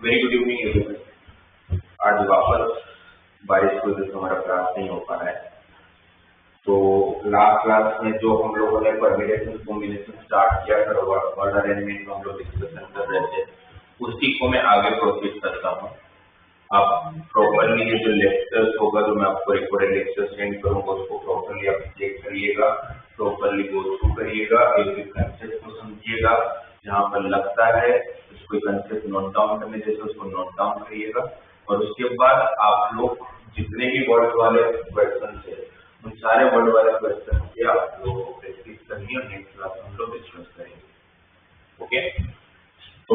Very good evening everyone. आज वापस बारिश की वजह से हमारा क्लास नहीं हो पा रहा है। तो लास्ट क्लास में जो हम लोगों ने परम्यूटेशन कॉम्बिनेशन स्टार्ट किया था, वर्ड अरेंजमेंट में हम लोग डिस्कशन कर रहे थे, उसी को मैं आगे प्रोसीड करता हूँ। आप प्रॉपरली ये जो लेक्चर्स होगा, जो मैं आपको रिकॉर्डेड लेक्चर सेंड करूंगा, उसको प्रॉपरली आप चेक करिएगा, प्रॉपरली गो थ्रू करिएगा, एक कंसेप्ट को समझिएगा। जहाँ पर लगता है कोई कंसेप्ट नोट डाउन करने जैसे उसको नोट डाउन करिएगा, और उसके बाद आप लोग जितने भी वर्ड वाले क्वेश्चन थे, उन सारे वर्ड वाले क्वेश्चन के आप लोगों को प्रैक्टिस करनी है और नेक्स्ट क्लास में हम लोग डिस्कस करेंगे। ओके, तो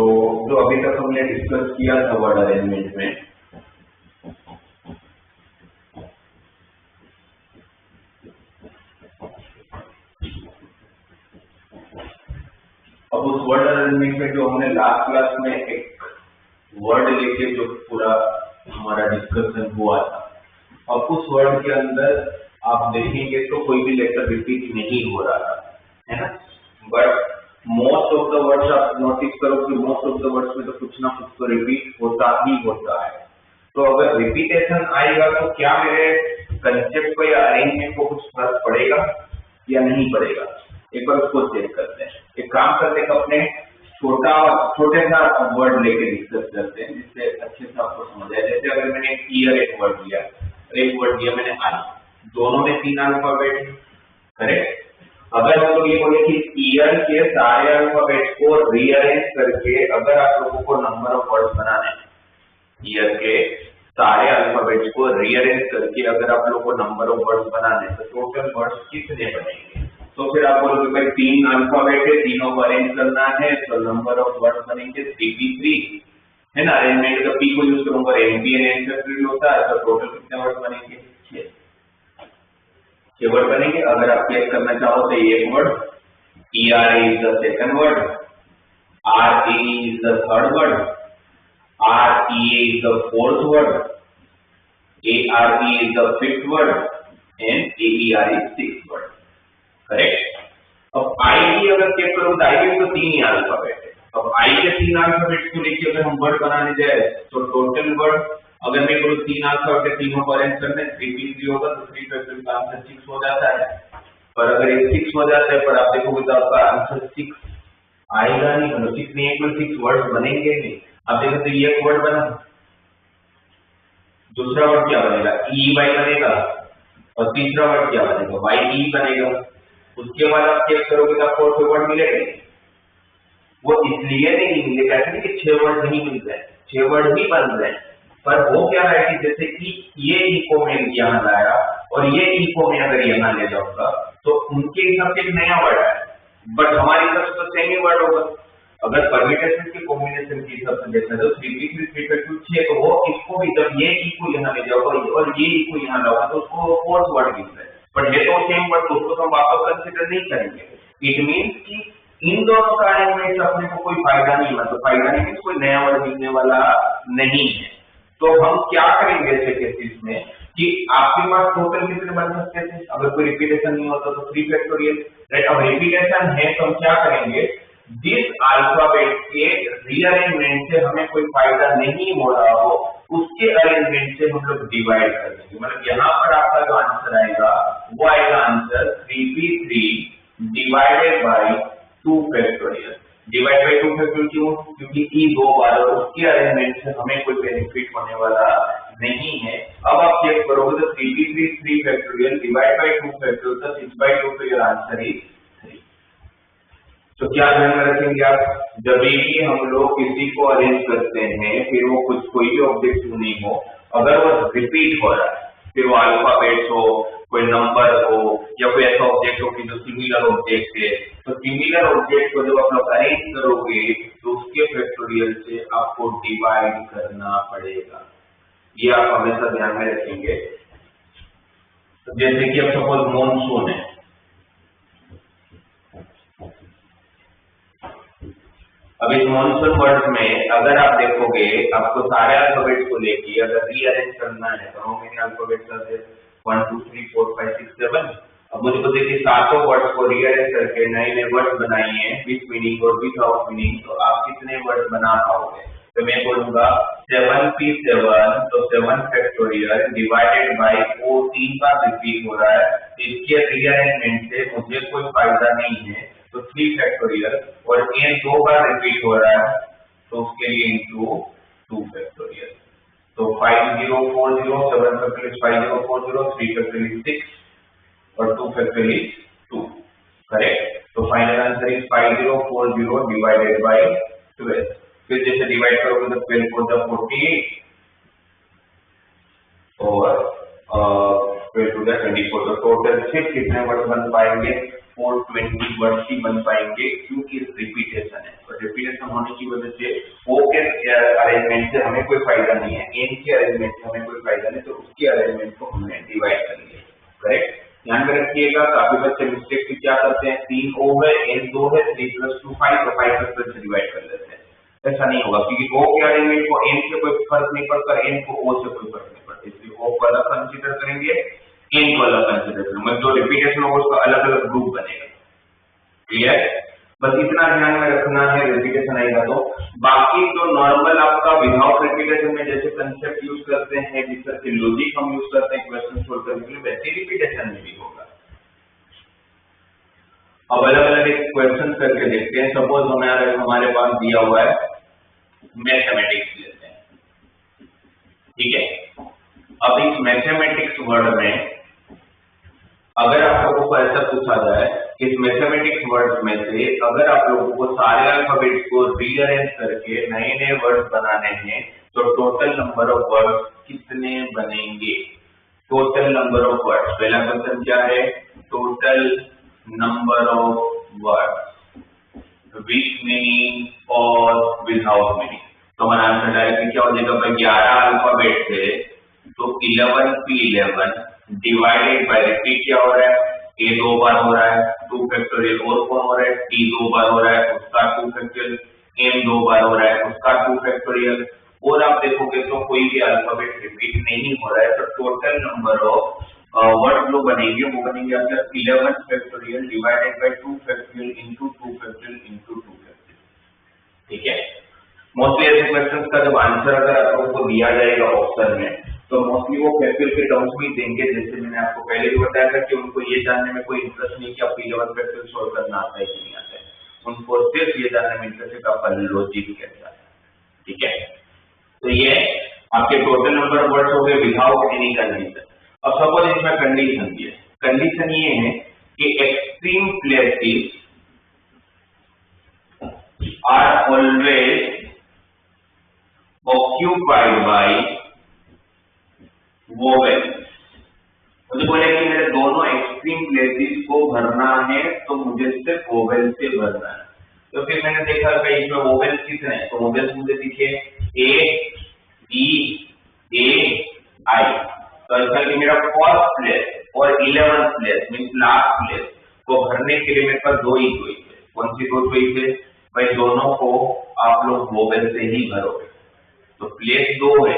जो अभी तक हमने डिस्कस किया था वर्ड अरेंजमेंट में, अब उस वर्ड अरेंजमेंट में जो हमने लास्ट क्लास में एक वर्ड लेके जो पूरा हमारा डिस्कशन हुआ था, अब उस वर्ड के अंदर आप देखेंगे तो कोई भी लेटर रिपीट नहीं हो रहा था, है ना। But most of the words आप नोटिस करो कि मोस्ट ऑफ द वर्ड्स में तो कुछ ना कुछ तो रिपीट होता ही होता है। तो अगर रिपीटेशन आएगा तो क्या मेरे कंसेप्ट को या अरेंजमेंट को कुछ फर्क पड़ेगा या नहीं पड़ेगा, एक बार उसको चेक करते हैं। एक काम करते हैं, अपने छोटे सा वर्ड लेके डिस्कस करते हैं, जिससे अच्छे से आपको समझ आए। जैसे अगर मैंने ईयर एक वर्ड लिया और एक वर्ड लिया मैंने आई, दोनों में 3 अल्फाबेट, करेक्ट। अगर हम लोग ये बोले कि ईयर के सारे अल्फाबेट को रीअरेंज करके अगर आप लोगों को नंबर ऑफ वर्ड्स बनाने हैं, ईयर के सारे अल्फाबेट्स को रीअरेंज करके अगर आप लोगों को नंबर ऑफ वर्ड्स बनाने हैं, तो टोटल वर्ड्स कितने बनेंगे? तो फिर आप बोलोगे भाई 3 अल्फाबेट है, तीनों को अरेंज करना है, तो नंबर ऑफ वर्ड्स बनेंगे 3p3, है ना। अरेंजमेंट का p को यूज करूंगा, np अरेंज फैक्टोरियल होता है, तो टोटल कितने वर्ड्स बनेंगे? 6 वर्ड बनेंगे। अगर आप चेक करना चाहो तो एक word ERA is the second word, RA is the third word, REA is the fourth word, ARE is the fifth word and AER is sixth word, correct. अब आई की अगर चेक करो तो आई के तो 3 ही अल्फाबेट है। अब आई के 3 अल्फाबेट को लेके अगर हम वर्ड बनाने जाए तो टोटल वर्ड अगर मैं बोलूं 3 अल्फाबेट तीनों को अरेंज करने 3p3 होगा, तो 3 फैक्टोरियल का आंसर 6 हो जाता है। पर अगर ये 6 हो जाता है, पर आप देखोगे तो आपका आंसर 6 आएगा नहीं, मतलब 6 नहीं, एक 6 वर्ड बनेंगे नहीं। आप देखो तो ये एक वर्ड बना, दूसरा वर्ड क्या बनेगा? EY बनेगा, और तीसरा वर्ड क्या बनेगा? YE बनेगा। उसके बाद आप चेक करोगे तो आपको 4 वर्ड मिलेगा। वो इसलिए नहीं मिलेगा कि 6 वर्ड नहीं मिल रहे, 6 वर्ड भी बन रहे हैं, पर वो क्या है कि जैसे कि ये ई को मैं यहाँ लाया और ये ई को मैं अगर यहाँ ले जाऊंगा तो उनके हिसाब से एक नया वर्ड है, बट हमारे हिसाब से तो सेम ही वर्ड होगा। अगर परम्यूटेशन के कॉम्बिनेशन के हिसाब से देखा जाए तो 3p3 3p2 6, तो वो इसको भी जब ये ई को यहाँ ले जाओगे और ये ई को यहाँ लाओगे तो उसको 4th वर्ड मिल रहा है, बट ये तो सेम वर्ड, तो उसको हम वापस कंसीडर नहीं करेंगे। इट मीन्स कि इन दोनों का अरेंजमेंट अपने को कोई फायदा नहीं, मतलब फायदा नहीं मीन्स कोई नया वर्ड मिलने वाला नहीं है। तो हम क्या करेंगे ऐसे केसेस में कि आपके पास टोटल कितने बन सकते थे? अगर कोई रिपीटेशन नहीं होता तो 3 फैक्टोरियल, राइट। अब रिपीटेशन है तो हम क्या करेंगे, जिस अल्फाबेट के रीअरेंजमेंट से हमें कोई फायदा नहीं हो रहा हो उसके अरेंजमेंट से हम लोग डिवाइड कर देंगे। मतलब यहाँ पर आपका जो आंसर आएगा वो आएगा answer 3p3 divided by 2 factorial. Divide by 2 factorial क्यों? क्योंकि ई 2 बार और उसके अरेंजमेंट से हमें कोई बेनिफिट होने वाला नहीं है। अब आप चेक करोगे तो 3p3 3 factorial divide by 2 factorial, तो 6/2, तो योर आंसर इज 3। तो क्या ध्यान में रखेंगे आप, जब भी हम लोग किसी को अरेंज करते हैं, फिर वो कुछ कोई भी ऑब्जेक्ट नहीं हो, अगर वो रिपीट हो रहा है, फिर वो अल्फाबेट्स हो, कोई नंबर हो, या कोई ऐसा ऑब्जेक्ट हो कि जो सिमिलर ऑब्जेक्ट है, तो सिमिलर ऑब्जेक्ट को जब आप लोग अरेंज करोगे तो फैक्टोरियल से आपको डिवाइड करना पड़ेगा। ये आप हमेशा ध्यान में रखेंगे। तो जैसे कि अब सपोज मॉनसून है, अब इस मॉनसून वर्ड में अगर आप देखोगे आपको सारे अल्फाबेट्स को लेके अगर रीअरेंज करना है तो how many alphabets are there 1 2 3 4 5 6 7। अब मुझे तो देखिए सातों वर्ड्स को रीअरेंज करके नए नए वर्ड्स बनाइए विद मीनिंग और विदाउट मीनिंग, तो आप कितने वर्ड्स बना पाओगे? तो मैं बोलूंगा 7p7, तो 7 फैक्टोरियल डिवाइडेड बाय, वो 3 बार रिपीट हो रहा है, इसके रीअरेंजमेंट से मुझे कोई फायदा नहीं है, तो 3 फैक्टोरियल, और n 2 बार रिपीट हो रहा है तो उसके लिए इंटू 2 फैक्टोरियल। तो 5040, 7 फैक्टोरियल 5040, 3 फैक्टोरियल 6 और 2 फैक्टोरियल 2, करेक्ट। तो final answer is 5040 divided by 12। फिर जैसे डिवाइड करोगे तो 12 4 द 48 और 12 2 द 24, तो टोटल सिर्फ कितने वर्ड बन पाएंगे? 420 वर्ड ही बन पाएंगे, क्योंकि रिपीटेशन है। और रिपीटेशन होने की वजह से ओ के अरेंजमेंट से हमें कोई फायदा नहीं है, एन के अरेंजमेंट से हमें कोई फायदा नहीं, तो उसके अरेंजमेंट को हमने डिवाइड कर लिया, करेक्ट। ध्यान में रखिएगा, काफी बच्चे मिस्टेक से क्या करते हैं, 3 ओ है, एन 2 है, 3 + 2 5, तो 5 + 12 से डिवाइड कर लेते हैं। ऐसा नहीं होगा, क्योंकि ओ के अरेंजमेंट को एन से कोई फर्क नहीं पड़ता, एन को ओ से कोई फर्क नहीं पड़ता, इसलिए ओ को अलग कंसीडर करेंगे, एन को अलग कंसीडर करेंगे, जो रिपीटेशन होगा उसका अलग अलग ग्रुप बनेगा। क्लियर? बस इतना ध्यान में रखना है, रिपीटेशन आएगा तो। बाकी जो नॉर्मल आपका विदाउट रिपीटेशन में जैसे कंसेप्ट यूज करते हैं, जिस तरह से लॉजिक हम यूज करते हैं क्वेश्चन सोल्व करने के लिए, वैसे रिपीटेशन में भी होगा। अब अलग अलग एक क्वेश्चन करके देखते हैं। सपोज हमारे पास दिया हुआ है मैथमेटिक्स लेते हैं, ठीक है। अब इस मैथमेटिक्स वर्ड में अगर आप लोगों को ऐसा पूछा जाए, इस मैथमेटिक्स वर्ड में से अगर आप लोगों को सारे अल्फाबेट्स को रीअरेंज करके नए नए वर्ड बनाने हैं, तो टोटल नंबर ऑफ वर्ड्स कितने बनेंगे? टोटल नंबर ऑफ वर्ड्स, पहला क्वेश्चन क्या है? Total number of words with meaning और विदाउट मीनिंग। तो हमारा आंसर डायरेक्टली क्या हो जाएगा? भाई 11 अल्फाबेट थे, तो 11p11 डिवाइडेड बाय, रिपीट क्या हो रहा है? a 2 बार हो रहा है, 2 फैक्टोरियल, और कौन हो रहा है? t 2 बार हो रहा है, उसका 2 फैक्टोरियल, m 2 बार हो रहा है, उसका 2 फैक्टोरियल, और आप देखोगे तो कोई भी अल्फाबेट रिपीट नहीं हो रहा है, तो टोटल नंबर ऑफ वर्ड जो बनेंगे वो बनेंगे आपका 11 factorial divided by 2 factorial into 2 factorial into 2 factorial, ठीक है। मोस्टली ऐसे क्वेश्चंस का जब आंसर अगर आप लोगों को दिया जाएगा ऑप्शन में, तो मोस्टली वो फैक्टोरियल के टर्म्स में देंगे। जैसे मैंने आपको पहले भी बताया था कि उनको ये जानने में कोई इंटरेस्ट नहीं कि आपको 11 फैक्टोरियल सॉल्व करना आता है कि नहीं आता है, उनको सिर्फ ये जानने में इंटरेस्ट है कि आपका लॉजिक कैसा है, ठीक है। तो ये आपके टोटल नंबर ऑफ वर्ड्स हो गए विदाउट एनी कंडीशन। अब सपोज इसमें कंडीशन भी है। कंडीशन ये है कि extreme places are always occupied by vowels। मुझे बोले कि मेरे दोनों एक्सट्रीम प्लेसेस को भरना है, तो मुझे सिर्फ वोवेल से भरना है। तो फिर मैंने देखा कि इसमें वोवेल्स कितने हैं, तो वोवेल्स मुझे दिखे ए ई ए आई। तो ऐसा कि मेरा फर्स्ट प्लेस और 11th place means last place को भरने के लिए मेरे पास दो ही चॉइस है। कौन सी दो चॉइस है भाई? दोनों को आप लोग वोवेल से ही भरोगे। तो प्लेस 2 है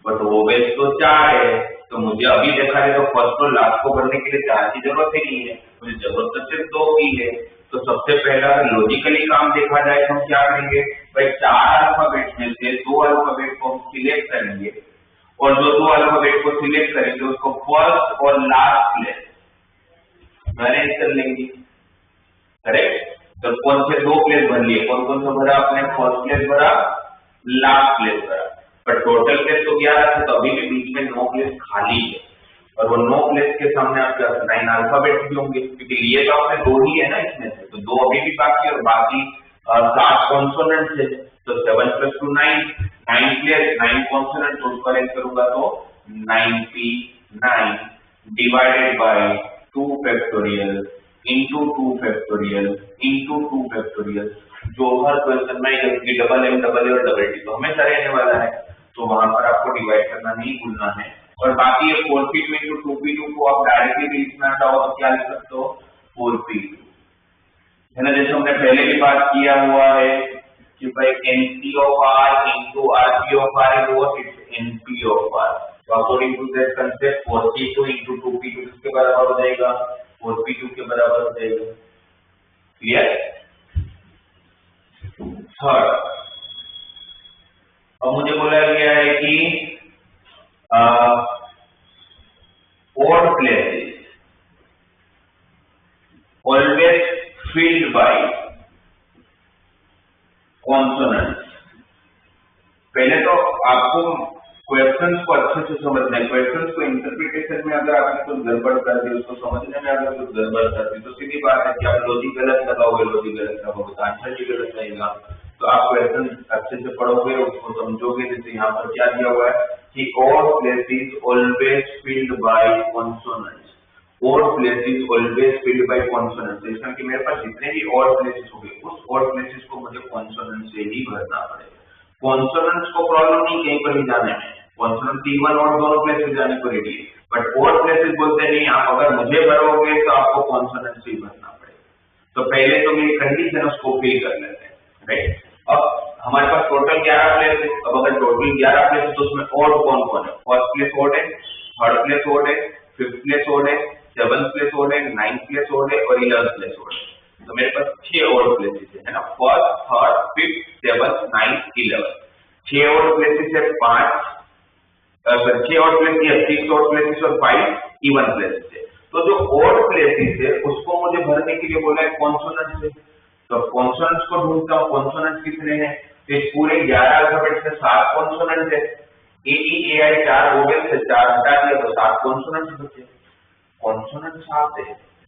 बट वोवेल्स तो 4 है, तो मुझे अभी देखा जाए तो फर्स्ट और लास्ट को भरने के लिए 4 की जरूरत ही नहीं है, मुझे जरूरत तो सिर्फ 2 की है। तो सबसे पहला लॉजिकली काम देखा जाए तो हम क्या करेंगे भाई? 4 अल्फाबेट में से 2 अल्फाबेट को हम सिलेक्ट करेंगे, और जो 2 अल्फाबेट को सिलेक्ट करेंगे उसको फर्स्ट और लास्ट प्लेस अरेंज कर लेंगे, करेक्ट। तो कौन से 2 प्लेस भर लिए? कौन कौन सा भरा आपने? फर्स्ट प्लेस भरा, लास्ट प्लेस भरा, पर टोटल प्लेस तो 11 थे, तो अभी भी बीच में 9 प्लेस खाली है, और वो 9 प्लेस के सामने आपके 9 अल्फाबेट भी होंगे, क्योंकि लिए तो आपने 2 ही है ना इसमें से, तो 2 अभी भी बाकी और बाकी 7 कॉन्सोनेंट्स है। तो 7 + 2 9 प्लेस 9 कॉन्सोनेंट, तो उसको अरेंज करूंगा तो 9p9 divided by 2 factorial into 2 factorial into 2 factorial, जो हर क्वेश्चन में ये डबल एम डबल ए और डबल टी तो हमेशा रहने वाला है, तो वहां पर आपको डिवाइड करना नहीं भूलना है। और बाकी ये 4p2 इंटू 2p2 को आप डायरेक्टली भी लिखना चाहो तो क्या लिख सकते हो, 4p2 है ना। जैसे हमने पहले भी बात किया हुआ है कि भाई NP of R into RP of R is what, it's NP of R। तो according to that concept 4p2 into 2p2 किसके बराबर हो जाएगा, 4p2 के बराबर हो जाएगा। क्लियर। थर्ड, अब मुझे बोला गया है कि odd places always filled by consonants। पहले तो आपको क्वेश्चंस को अच्छे से समझना है। क्वेश्चंस को इंटरप्रिटेशन में अगर आपने कुछ गड़बड़ कर दी, उसको समझने में अगर कुछ गड़बड़ कर दी, तो सीधी बात है कि आप लॉजिक गलत लगाओगे, लॉजिक गलत लगाओगे तो आंसर भी गलत रहेगा। तो आप क्वेश्चन अच्छे से पढ़ोगे, उसको समझोगे। जैसे यहाँ पर क्या दिया हुआ है कि all places always filled by consonants, all places always filled by consonants। इसका कि मेरे पास जितने भी all places होंगे, उस all places को मुझे consonant से ही भरना पड़ेगा। कॉन्सोनेंट्स को प्रॉब्लम नहीं कहीं पर भी जाने में, कॉन्सोनेंट इवन और दोनों प्लेसेस जाने को रेडी है, बट और प्लेसेस बोलते नहीं, आप अगर मुझे भरोगे तो आपको कॉन्सोनेंट से ही भरना पड़ेगा। तो पहले तो मेरी कंडीशन उसको फिल कर लेते हैं, राइट। अब हमारे पास टोटल 11 प्लेस है। अब अगर टोटल 11 प्लेस है तो उसमें और कौन कौन है, फर्स्ट प्लेस ओड है, थर्ड प्लेस ओड है, फिफ्थ प्लेस ओड है, सेवंथ प्लेस ओड है, नाइन्थ प्लेस ओड है और 11th प्लेस ओड है। तो मेरे पास 6 और प्लेसेस है ना, first, third, fifth, seventh, ninth, 11th। 6 और प्लेसेस है, 6 और प्लेसेस है, 6 और प्लेसेस और 5 इवन प्लेसेस है। तो जो और प्लेसेस है उसको मुझे भरने के लिए बोला है कॉन्सोनेंट से। तो कॉन्सोनेंट्स को ढूंढता हूँ, कॉन्सोनेंट्स कितने हैं, तो इस पूरे 11 अल्फाबेट से 7 कॉन्सोनेंट है। AEAI 4 वोवेल्स से 4 हटा दिया तो 7 कॉन्सोनेंट्स बचे। कॉन्सोनेंट 7 है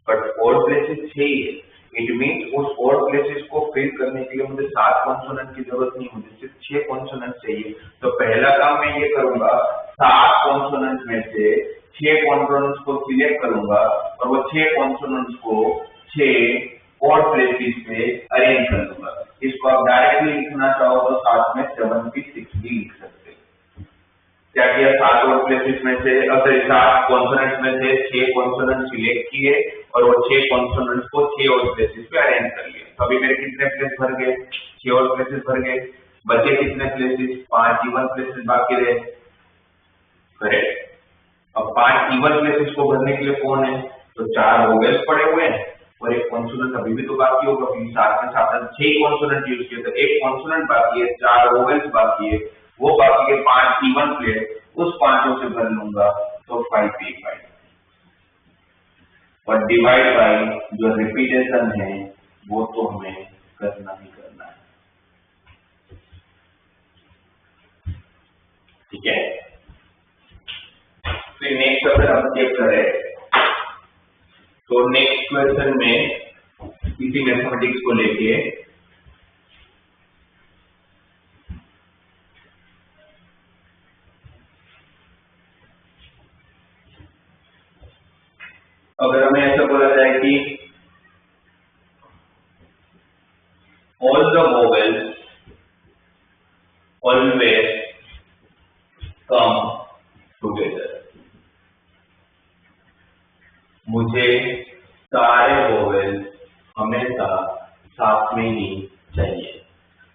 बट और प्लेसेस 6 ही है। इट मीन्स उस और प्लेसेस को फिल करने के लिए मुझे 7 कॉन्सोनेंट की जरूरत नहीं, मुझे सिर्फ 6 कॉन्सोनेंट चाहिए। तो पहला काम मैं ये करूंगा, 7 कॉन्सोनेंट में से 6 कॉन्सोनेंट्स को सिलेक्ट करूंगा और वो 6 कॉन्सोनेंट्स को 6 और प्लेसेस पे अरेंज कर दूंगा। इसको आप डायरेक्टली लिखना चाहो तो साथ में 76 भी लिख सकते हैं। क्या किया, 7 और प्लेसेस में से, अगर 7 कॉन्सोनेंट्स में से 6 कॉन्सोनेंट सिलेक्ट किए और वो 6 कॉन्सोनेंट्स को 6 और प्लेसेस पे अरेंज कर लिया। तो अभी मेरे कितने प्लेस भर गए, 6 और प्लेसेस भर गए। बचे कितने प्लेसेस, 5 इवन प्लेसेस बाकी रहे, करेक्ट। अब 5 इवन प्लेसेस को भरने के लिए कौन है, तो 4 वोवेल्स पड़े हुए हैं और एक कॉन्सोनेंट अभी भी तो बाकी होगा, क्योंकि 7 के साथ 6 कॉन्सोनेंट यूज किए, तो एक कॉन्सोनेंट बाकी है, 4 वोवेल्स बाकी है, वो बाकी है 5 इवन प्लेस, उस 5 से भर लूंगा तो 5 और डिवाइड बाय जो रिपीटेशन है वो तो हमें करना ही करना है, ठीक है। फिर नेक्स्ट अगर हम चेक करें तो नेक्स्ट क्वेश्चन में इसी मैथमेटिक्स को लेके अगर हमें ऐसा बोला जाए कि all the vowels always come together, मुझे सारे वोवेल्स हमेशा साथ में ही चाहिए।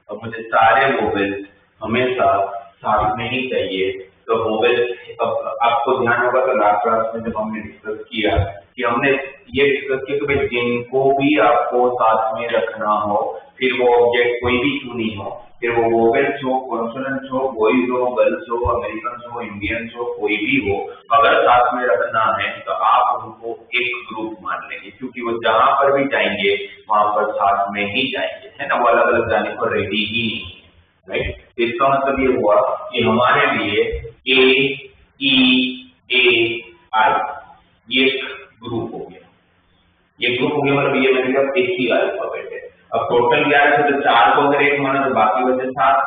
अब मुझे सारे वोवेल्स हमेशा साथ में ही चाहिए, तो वोवेल्स, अब आपको ध्यान होगा तो लास्ट क्लास में जब हमने डिस्कस किया कि हमने ये डिस्कस किया कि भाई जिनको भी आपको साथ में रखना हो, फिर वो ऑब्जेक्ट कोई भी क्यों नहीं हो, फिर वो वोवेल्स हो, कॉन्सोनेंट्स हो, बॉयज हो, गर्ल्स हो, अमेरिकन हो, इंडियंस हो, कोई भी हो, अगर साथ में रखना है तो आप उनको एक ग्रुप मान लेंगे, क्योंकि वो जहां पर भी जाएंगे वहां पर साथ में ही जाएंगे, है ना, वो अलग अलग जाने को रेडी ही नहीं है, राइट। तो इसका मतलब ये हुआ कि हमारे लिए AEAI ये ग्रुप हो गया, ये ग्रुप हो गया, मतलब ये मतलब एक ही अल्फाबेट है। अब टोटल 11 से तो 4 को अगर एक माना तो बाकी बचे 7,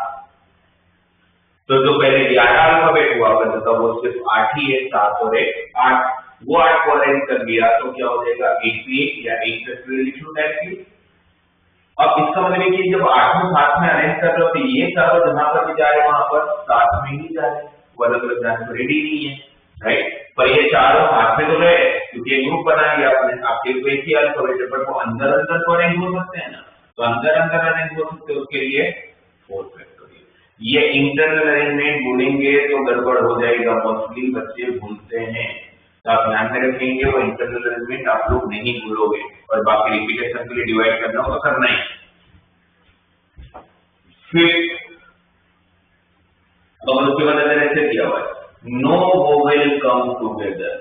तो जो पहले 11 अल्फाबेट हुआ करता था वो सिर्फ 8 ही है, 7 और 1 8। वो 8 को अरेंज कर लिया तो क्या हो जाएगा 88 या 8 फैक्टोरियल लिख लो डायरेक्टली। अब इसका मतलब है कि जब आठों साथ में अरेंज कर रहे हो तो ये चारों जहां पर भी जा रहे हैं वहां पर साथ में ही जा रहे हैं, वो अलग अलग जाने को रेडी नहीं है, राइट। पर ये चारों साथ में तो गए क्योंकि ग्रुप बना लिया आपने, आपके तो एक ही अल्फाबेट है, पर वो अंदर अंदर तो अरेंज हो सकते हैं ना, तो अंदर अंदर अरेंज हो सकते हैं, उसके लिए 4 फैक्टोरियल। ये इंटरनल अरेंजमेंट भूलेंगे तो गड़बड़ हो जाएगा, मोस्टली बच्चे भूलते हैं, तो आप ध्यान में रखेंगे वो इंटरनल अरेंजमेंट आप लोग नहीं भूलोगे, और बाकी रिपीटेशन के लिए डिवाइड करना हो तो करना ही। फिर और उसके बाद अगर ऐसे दिया हुआ है नो वोवेल कम टूगेदर,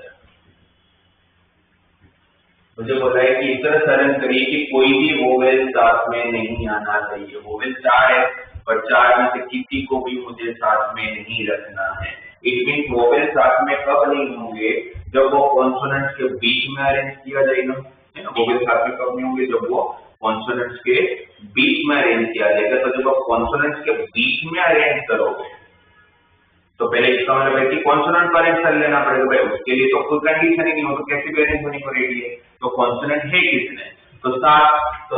मुझे बोला है कि इस तरह से अरेंज करिए कि कोई भी वोवेल साथ में नहीं आना चाहिए। वोवेल 4 है पर 4 में से किसी को भी मुझे साथ में नहीं रखना है। इट मीन वोवेल साथ में कब नहीं होंगे, जब वो कॉन्सोनेंट्स के बीच में अरेंज किया जाएगा, है ना। वोवेल साथ में कब नहीं होंगे, जब वो कॉन्सोनेंट्स के बीच में अरेंज किया जाएगा। तो जब आप कॉन्सोनेंट्स के बीच में अरेंज करोगे तो पहले इसका मतलब है कि कॉन्सोनेंट को अरेंज कर लेना पड़ेगा भाई, उसके लिए तो कोई कंडीशन ही नहीं हो, तो कैसे भी अरेंज होने को रेडी है। तो कॉन्सोनेंट है किसने, तो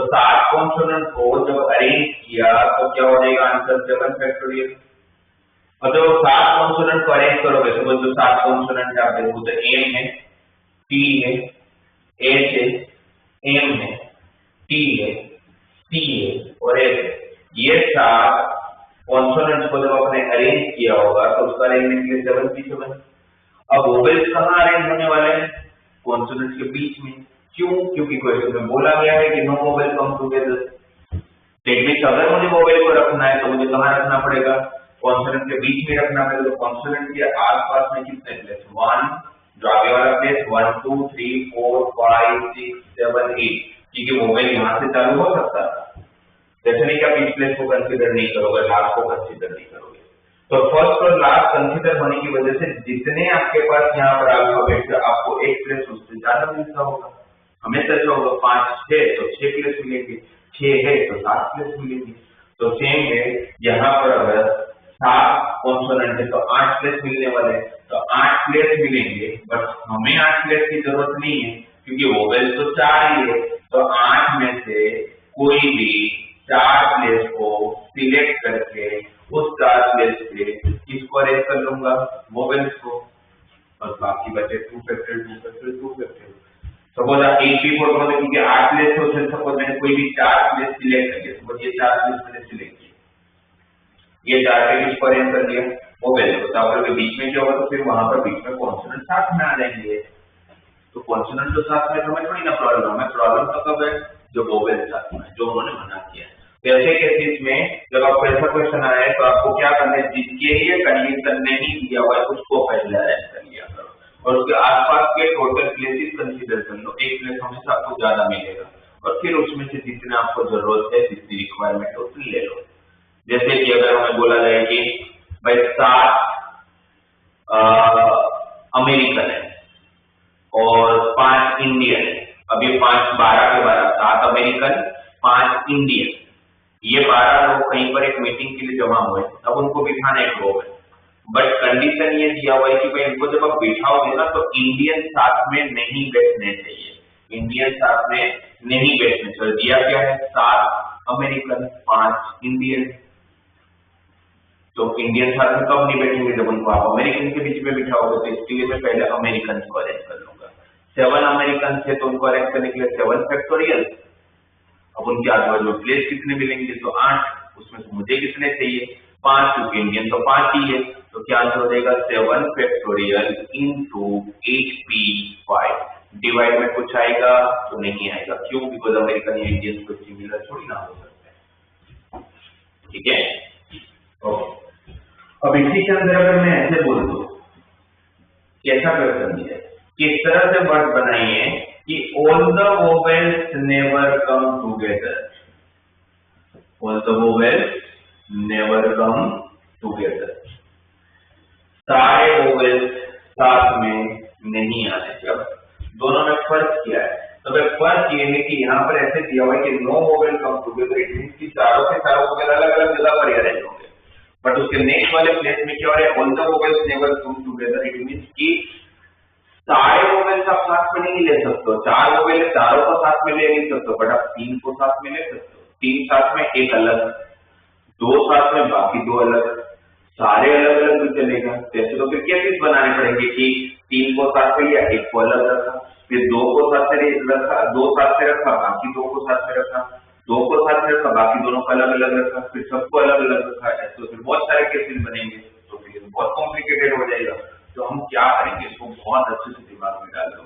7 कॉन्सोनेंट को जब अरेंज किया तो क्या हो जाएगा आंसर 7 फैक्टोरियल। और जब 7 कॉन्सोनेंट को अरेंज करोगे तो जो 7 कॉन्सोनेंट आप देखो तो एम है, टी है, एच है, एम है, टी है, सी है और एस है। ये 7 कॉन्सोनेंट्स को जब आपने अरेंज किया होगा तो उसका अरेंजमेंट के 7 की 7। अब वोवेल्स कहाँ अरेंज होने वाले हैं, कॉन्सोनेंट्स के बीच में। क्यों, क्योंकि क्वेश्चन में बोला गया है कि no vowel come together. That means अगर मुझे वोवेल को रखना है तो मुझे कहाँ रखना पड़ेगा, कॉन्सोनेंट के बीच में रखना पड़ेगा। तो कॉन्सोनेंट के आसपास में कितने प्लेस, 1 जो आगे वाला प्लेस 1 2 3 4 5 6 7 8, क्योंकि वोवेल यहाँ से चालू हो सकता है। जैसे नहीं कि आप इस प्लेस को कंसीडर नहीं करोगे, लास्ट को कंसीडर नहीं करोगे। तो फर्स्ट और लास्ट कंसीडर होने की वजह से जितने आपके पास यहाँ पर अल्फाबेट है आपको एक प्लेस उससे ज्यादा मिलता होगा, हमेशा ऐसा होगा। 5 है तो 6 प्लेस मिलेंगे, 6 है तो 7 प्लेस मिलेंगे। तो सेम है यहाँ पर अगर 7 कॉन्सोनेंट है तो 8 प्लेस मिलने वाले, तो 8 प्लेस मिलेंगे। बट हमें 8 प्लेस की जरूरत नहीं है क्योंकि वोवेल तो 4 ही है। तो 8 में से कोई भी 4 प्लेस को सिलेक्ट करके उस 4 प्लेस से किसको अरेंज कर लूंगा, वोवेल्स को, और बाकी बचे 2 फैक्टोरियल 2 फैक्टोरियल 2 फैक्टोरियल। सपोज आप 84 को मतलब क्योंकि 8 प्लेस हो, फिर सपोज मैंने कोई भी 4 प्लेस सिलेक्ट कर लिया, सपोज ये 4 प्लेस मैंने सिलेक्ट किया, ये 4 पे किसको अरेंज कर लिया, वोवेल को। तो आप बीच में क्या होगा, तो फिर वहां पर बीच में कॉन्सोनेंट साथ में आ जाएंगे। तो कॉन्सोनेंट तो साथ में हमें थोड़ी ना प्रॉब्लम है, प्रॉब्लम तो कब है जो वोवेल साथ में, जो उन्होंने मना किया है। ऐसे केसेस में जब आपको ऐसा क्वेश्चन आए तो आपको क्या करना है, जिसके लिए कंडीशन नहीं दिया हुआ है उसको पहले अरेंज कर लिया करो, और उसके आसपास के टोटल प्लेसेस कंसीडर कर लो। एक प्लेस हमेशा आपको ज्यादा मिलेगा, और फिर उसमें से जितने आपको जरूरत है, जितनी रिक्वायरमेंट है उतनी ले लो। जैसे कि अगर हमें बोला जाए कि भाई 7 अमेरिकन है और 5 इंडियन है, अब ये 5 12 के 12, 7 अमेरिकन 5 इंडियन, ये 12 लोग कहीं पर एक मीटिंग के लिए जमा हुए, अब उनको बिठाना एक रो है। बट कंडीशन ये दिया हुआ है कि भाई इनको जब आप बिठाओगे ना तो इंडियन साथ में नहीं बैठने चाहिए, इंडियन साथ में नहीं बैठने चाहिए। दिया क्या है, 7 अमेरिकन 5 इंडियन। तो इंडियन साथ में कब नहीं बैठेंगे, जब उनको आप अमेरिकन के बीच में बिठाओगे। तो इसके लिए मैं पहले अमेरिकन को अरेंज कर लूंगा। 7 अमेरिकन थे तो उनको अरेंज करने के लिए 7 फैक्टोरियल। अब उनके आजू बाजू प्लेस कितने मिलेंगे, तो 8, उसमें से मुझे कितने चाहिए, 5, क्योंकि इंडियन तो 5 ही है। तो क्या आंसर हो जाएगा 7 फैक्टोरियल इंटू 8p5। डिवाइड में कुछ आएगा तो नहीं आएगा, क्यों, बिकॉज अमेरिकन या इंडियन को सिमिलर थोड़ी ना हो सकता है। ठीक है, ओके। अब इसी के अंदर अगर मैं ऐसे बोल दूं, कैसा क्वेश्चन दिया है, किस तरह से वर्ड बनाइए कि all the vowels never come together, all the vowels never come together, सारे vowels साथ में नहीं आने। अब दोनों में फर्क क्या है, तो फर्क ये है कि यहाँ पर ऐसे दिया हुआ है कि no vowel come together, it means कि चारों के चारों वोवेल अलग अलग जगह पर अरेंज होंगे। बट उसके नेक्स्ट वाले प्लेस में क्या हो रहा है, all the vowels never come together, it means कि सारे वोवेल्स आप साथ में नहीं ले सकते हो, 4 वोवेल है, चारों को साथ में ले नहीं सकते, बट आप 3 को साथ में ले सकते हो। 3 साथ में एक अलग, 2 साथ में बाकी 2 अलग, सारे अलग अलग भी चलेगा। जैसे तो फिर केसेस बनाने पड़ेंगे कि 3 को साथ में लिया, 1 को अलग रखा, फिर 2 को साथ में रखा, 2 साथ में रखा, बाकी 2 को साथ में रखा, 2 को साथ में रखा, बाकी दोनों को अलग अलग रखा, फिर सबको अलग अलग रखा। ऐसे तो फिर बहुत सारे केसेस बनेंगे, तो फिर बहुत कॉम्प्लिकेटेड हो जाएगा। तो हम क्या करेंगे, इसको बहुत अच्छे से दिमाग में डाल लो।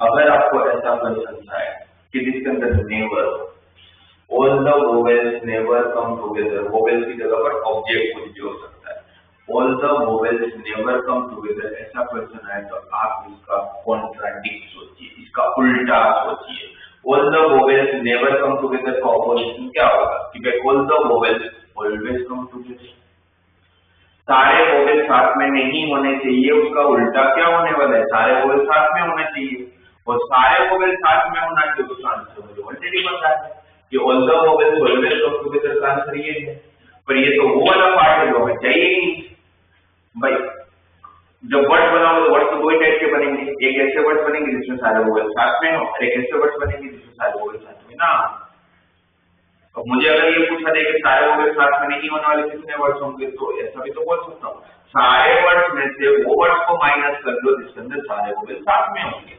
अगर आपको ऐसा क्वेश्चन आए कि जिसके अंदर never, all the vowels never come together, vowels की जगह पर ऑब्जेक्ट कुछ भी हो सकता है, all the vowels never come together, ऐसा क्वेश्चन आए तो आप इसका कॉन्ट्राडिक्ट सोचिए, इसका उल्टा सोचिए। All the vowels never come together का ऑपोजिशन क्या होगा कि भाई all the vowels always come together, सारे वोवेल साथ में नहीं होने चाहिए, उसका उल्टा क्या होने वाला है, सारे वोवेल साथ में होना चाहिए, और सारे वोवेल साथ में होना चाहिए, उसका आंसर मुझे ऑलरेडी पता है कि all the vowels always come together का आंसर ये है। पर ये तो वो वाला पार्ट है जो हमें चाहिए ही नहीं भाई। जब वर्ड बनाओ तो वर्ड तो दो ही टाइप के बनेंगे, एक ऐसे वर्ड बनेंगे जिसमें सारे वोवेल साथ में हो, और एक ऐसे वर्ड बनेंगे जिसमें सारे वोवेल साथ में ना। अब मुझे अगर ये पूछा जाए कि सारे वर्ड्स साथ में नहीं होने वाले कितने वर्ड्स होंगे, तो ऐसा भी तो बोल सकता हूँ, सारे वर्ड्स में से वो वर्ड्स को माइनस कर दो जिसके अंदर सारे वर्ड्स साथ में होंगे।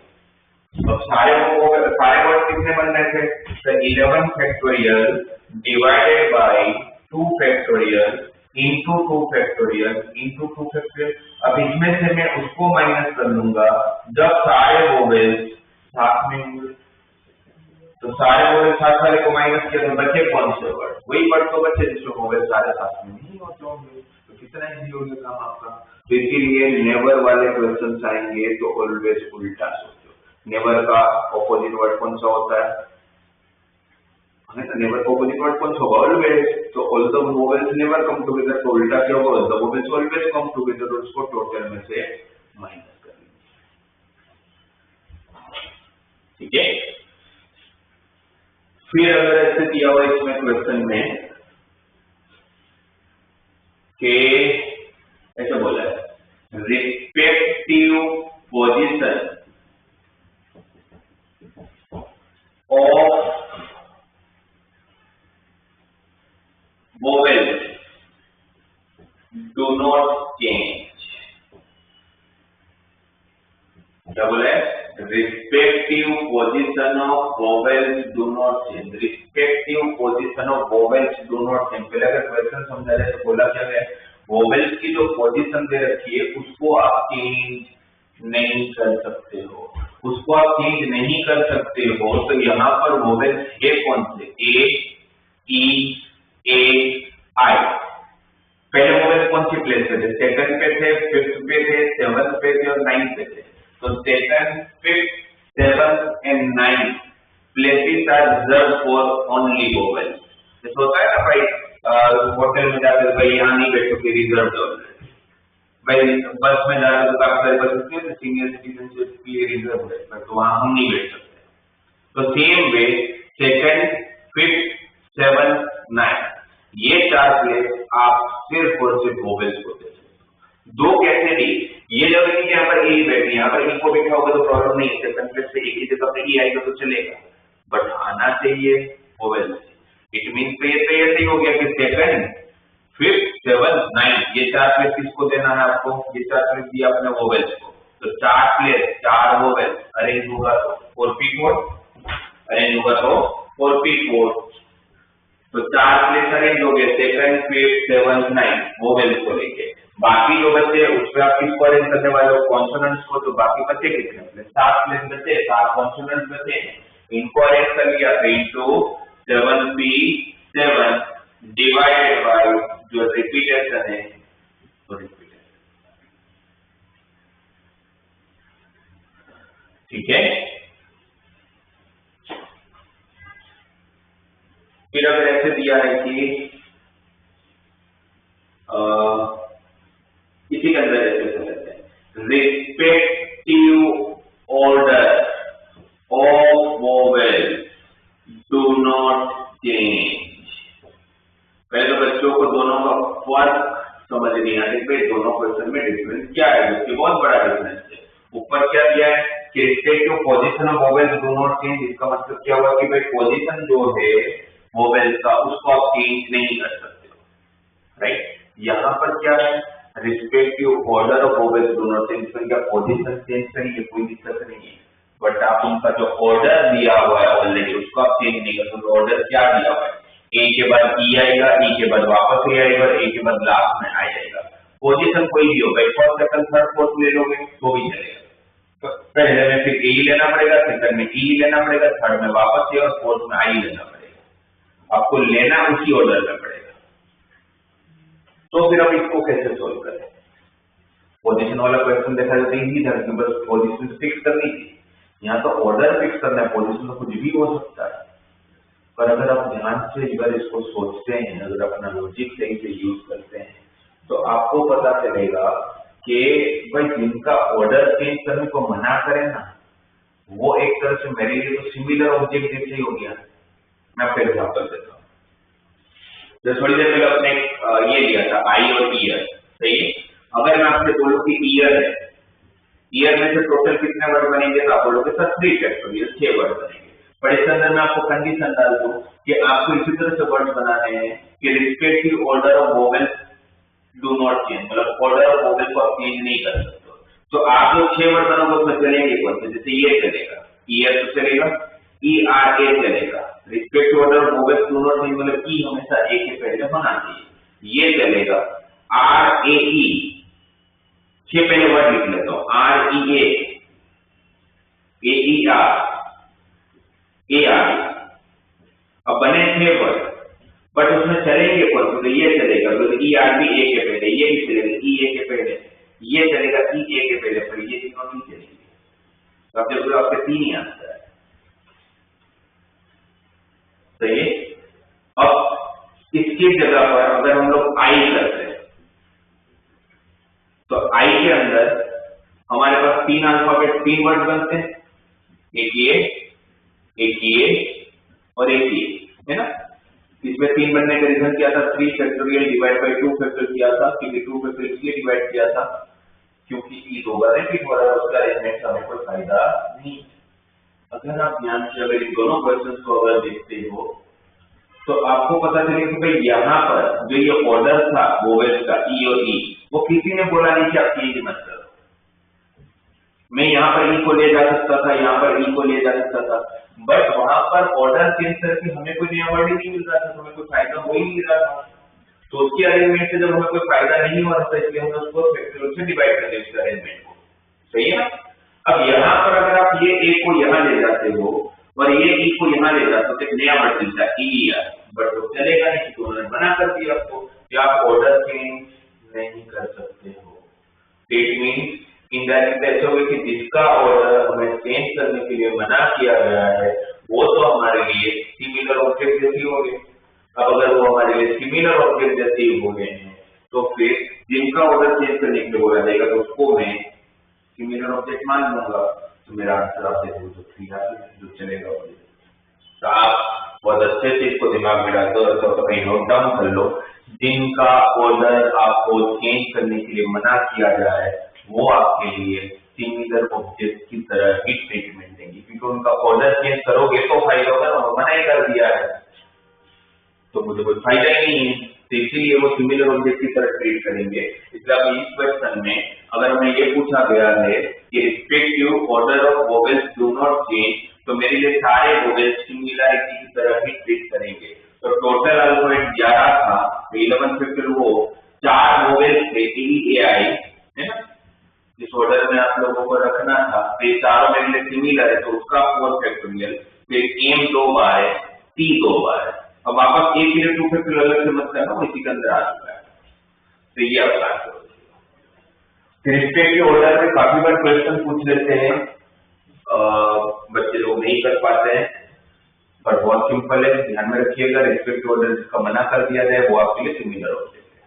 तो सारे वर्ड्स कितने बन रहे थे, तो 11 factorial divided by 2 factorial into 2 factorial into 2 factorial. अब इसमें से मैं उसको माइनस कर लूंगा जब सारे वोवेल्स साथ में होंगे। तो सारे वोवेल साथ वाले को माइनस किया तो बचे कौन से वर्ड, वही वर्ड तो बचे जिसमें वोवेल सारे साथ में नहीं होते होंगे। तो कितना इजी हो गया काम आपका। तो इसीलिए नेवर वाले क्वेश्चन आएंगे तो ऑलवेज उल्टा सोचो। नेवर का ऑपोजिट वर्ड कौन सा होता है, नेवर का ऑपोजिट वर्ड कौन सा होगा, ऑलवेज। तो all the vowels never come together, तो उल्टा क्या होगा, all the vowels always come together, उसको टोटल में से माइनस कर लेंगे। ठीक है। फिर अगर ऐसे दिया हुआ इसमें क्वेश्चन में कि ऐसे बोला है respective position of vowels do not change. क्या बोला है, respective position of vowels do not change, respective position of vowels do not change. पहले अगर क्वेश्चन समझा जाए तो बोला क्या है, वोवेल्स की जो पोजीशन दे रखी है उसको आप चेंज नहीं कर सकते हो, उसको आप चेंज नहीं कर सकते हो। तो यहाँ पर वोवेल्स है कौन से, ए ई ए आई। पहले वोवेल्स कौन सी प्लेस पे थे, सेकंड पे थे, फिफ्थ पे थे, सेवंथ पे थे और नाइन्थ पे थे। तो second, fifth, seventh and ninth places are reserve for only vowels. जैसे होता है ना भाई, होटल में जाते भाई यहाँ नहीं बैठोगे, रिजर्व ऑलरेडी। भाई बस में जाते तो काफी सारी बसेस थी तो सीनियर सिटीजन के लिए रिजर्व है, तो वहां हम नहीं बैठ सकते। तो same way second, fifth, seventh, ninth ये 4 प्लेस आप सिर्फ और सिर्फ वोवेल्स को दे सकते हो। 2 कैसे दी, ये जगह नहीं कि यहाँ पर ए बैठी, यहाँ पर इनको बैठा होगा तो प्रॉब्लम नहीं है, सेकंड प्लेस पे एक ही जगह पे ई आएगा तो चलेगा, बट आना चाहिए वोवेल्स। इट मीन तो ये सही हो गया कि सेकंड, फिफ्थ, सेवंथ, नाइन्थ ये 4 प्लेस किसको देना है आपको, ये 4 प्लेस दिया अपने वोवेल्स को। तो 4 प्लेस 4 वोवेल्स अरेंज होगा तो 4p4, अरेंज होगा तो 4p4। तो 4 प्लेस अरेंज हो गए, second, fifth, seventh, ninth vowels को लेके। बाकी जो बचे उस पर आप किसको अरेंज करने वाले हो, कॉन्सोनेंट्स को। तो बाकी बचे कितने प्लेस, 7 प्लेस बचे, 7 कॉन्सोनेंट्स बचे, इनको अरेंज कर लिया तो इंटू 7p7 डिवाइडेड बाय जो रिपीटेशन है तो रिपीटेशन। ठीक है। फिर अगर ऐसे दिया है कि इसी के अंदर ऐसे समझते हैं, respective order of vowels do not change. पहले तो बच्चों को दोनों का फर्क समझ नहीं आती, भाई दोनों क्वेश्चन में डिफरेंस क्या है, जबकि बहुत बड़ा डिफरेंस है। ऊपर क्या दिया है कि respective position of vowels do not change. इसका मतलब क्या हुआ कि भाई पोजीशन जो है वोवेल्स का उसको आप चेंज नहीं कर सकते हो, राइट। यहाँ पर क्या है, respective order of vowels do not change, क्या पोजीशन चेंज करेंगे कोई दिक्कत नहीं है, बट आप उनका जो ऑर्डर दिया हुआ है ऑलरेडी उसको आप चेंज नहीं कर सकते। ऑर्डर क्या दिया हुआ है, ए के बाद ई आएगा, ई के बाद वापस ए आएगा, ए के बाद लास्ट में आ जाएगा। पोजीशन कोई भी हो, भाई फर्स्ट सेकंड थर्ड फोर्थ ले लोगे तो भी चलेगा। तो पहले में फिर ए लेना पड़ेगा, सेकंड में ई लेना पड़ेगा, थर्ड में वापस ए और फोर्थ में आई लेना पड़ेगा। आपको लेना उसी ऑर्डर में पड़ेगा। तो फिर अब इसको कैसे सोल्व करें? पोजीशन वाला क्वेश्चन देखा जाए तो इजी था कि बस पोजीशन फिक्स करनी थी। यहाँ तो ऑर्डर फिक्स करना है, पोजीशन तो कुछ भी हो सकता है। पर अगर आप ध्यान से एक बार इसको सोचते हैं, अगर अपना लॉजिक सही से यूज करते हैं, तो आपको पता चलेगा कि भाई जिनका ऑर्डर चेंज करने को मना करे ना, वो एक तरह से मेरे लिए तो सिमिलर ऑब्जेक्ट जैसे ही हो गया। मैं आपको एग्जांपल देता हूँ। जो थोड़ी देर पहले अपने ये लिया था आई और ईयर, सही है। अगर मैं आपसे बोलूं कि ईयर है, ईयर में से टोटल कितने वर्ड बनेंगे, तो आप बोलोगे सर 3 फैक्टोरियल 6 वर्ड बनेंगे। पर इसके अंदर मैं आपको कंडीशन डाल दूं कि आपको इसी तरह से वर्ड बनाने हैं कि respective order of vowels do not change, मतलब ऑर्डर ऑफ वोवेल्स को आप चेंज नहीं कर सकते। तो आप जो 6 वर्ड बनाओगे उसमें चलेंगे कौन से, जैसे ये चलेगा, ईयर तो चलेगा, ई आर ए चलेगा। Respective order of vowels do not change मतलब ई हमेशा ए के पहले होना चाहिए, ये चलेगा। आर ए ई, 6 पहले वर्ड लिख लेता हूं, R E A R, A R. अब बने 6 वर्ड, बट उसमें चलेंगे कौन से, तो ये चलेगा, तो ई आर भी ए के पहले, ये भी चलेगा ई ए के पहले, ये चलेगा ई ए के पहले, पर ये तीनों नहीं चलेंगे। तो अब देखो आपके 3 ही आंसर है, सही है। अब इसकी जगह पर अगर हम लोग आई करते हैं, तो आई के अंदर हमारे पास 3 अल्फाबेट 3 वर्ड बनते हैं, एक ये और एक ये, है ना। इसमें 3 बनने का रीजन क्या था, 3 फैक्टोरियल डिवाइड बाय 2 फैक्टोरियल किया था, क्योंकि 2 फैक्टोरियल इसलिए डिवाइड किया था क्योंकि ई 2 बार रिपीट हो रहा है, उसका अरेंजमेंट से हमें कोई फायदा नहीं। अगर आप ध्यान से अगर इन दोनों क्वेश्चंस को अगर देखते हो तो आपको पता चलेगा कि भाई यहाँ पर जो ये ऑर्डर था वोवेल्स का ई और ई, वो किसी ने बोला नहीं कि आप चेंज मत करो। मैं यहाँ पर ई को ले जा सकता था, यहाँ पर ई को ले जा सकता था, बट वहां पर ऑर्डर चेंज करके हमें कोई नया वर्ड ही नहीं मिल रहा था, हमें कोई फायदा हो ही नहीं रहा था। तो उसके अरेंजमेंट से जब हमें कोई फायदा नहीं हो रहा था, इसलिए हमने उसको फैक्टोरियल से डिवाइड कर दिया उसके अरेंजमेंट को, सही है ना। अब यहाँ पर अगर आप ये ए को यहाँ ले जाते हो और ये ई को यहाँ ले जाते हो तो एक नया वर्ड मिलता है ई आर, बट वो चलेगा नहीं, तो उन्होंने मना कर दिया आपको कि आप ऑर्डर चेंज नहीं कर सकते हो। इट मीन्स इनडायरेक्ट ऐसे होगा कि जिसका ऑर्डर हमें चेंज करने के लिए मना किया गया है वो तो हमारे लिए सिमिलर ऑब्जेक्ट जैसे हो गए। अब अगर वो हमारे लिए सिमिलर ऑब्जेक्ट जैसे हो गए हैं तो फिर जिनका ऑर्डर चेंज करने के लिए बोला जाएगा तो उसको मैं सिमिलर ऑब्जेक्ट मान लूंगा। तो मेरा आंसर आप देखो तो 3 जो चलेगा। तो आप बहुत अच्छे से इसको दिमाग में डालते हो तो कहीं नोट डाउन कर लो, जिनका ऑर्डर आपको चेंज करने के लिए मना किया जाए वो आपके लिए सिमिलर ऑब्जेक्ट की तरह ही ट्रीटमेंट देंगे, क्योंकि उनका ऑर्डर चेंज करोगे तो फायदा होगा ना, मना ही कर दिया है तो मुझे कोई फायदा ही नहीं है, तो इसीलिए वो सिमिलर ऑब्जेक्ट की तरह ट्रीट करेंगे। इसलिए अब इस क्वेश्चन में अगर हमें ये पूछा गया है कि respective order of vowels do not change, तो मेरे लिए सारे वोवेल्स सिमिलरिटी की तरह ही ट्रीट करेंगे। तो टोटल अल्फाबेट 11 था, 11 से फिर वो 4 वोवेल्स थे ई ए आई, है ना, जिस ऑर्डर में आप लोगों को रखना था, तो ये चारों मेरे लिए सिमिलर है तो उसका 4 फैक्टोरियल, फिर एम 2 बार है, टी 2 बार है। अब वापस ए के लिए 2 फैक्टोरियल अलग से मत करना, वो इसी के अंदर आ चुका है। तो ये आप बात करो। रिस्पेक्टिव ऑर्डर में काफी बार क्वेश्चन पूछ लेते हैं, बच्चे लोग नहीं कर पाते हैं, पर बहुत सिंपल है, ध्यान में रखिएगा। रिस्पेक्टिव ऑर्डर जिसका मना कर दिया जाए वो आपके लिए सिमिलर ऑब्जेक्ट है।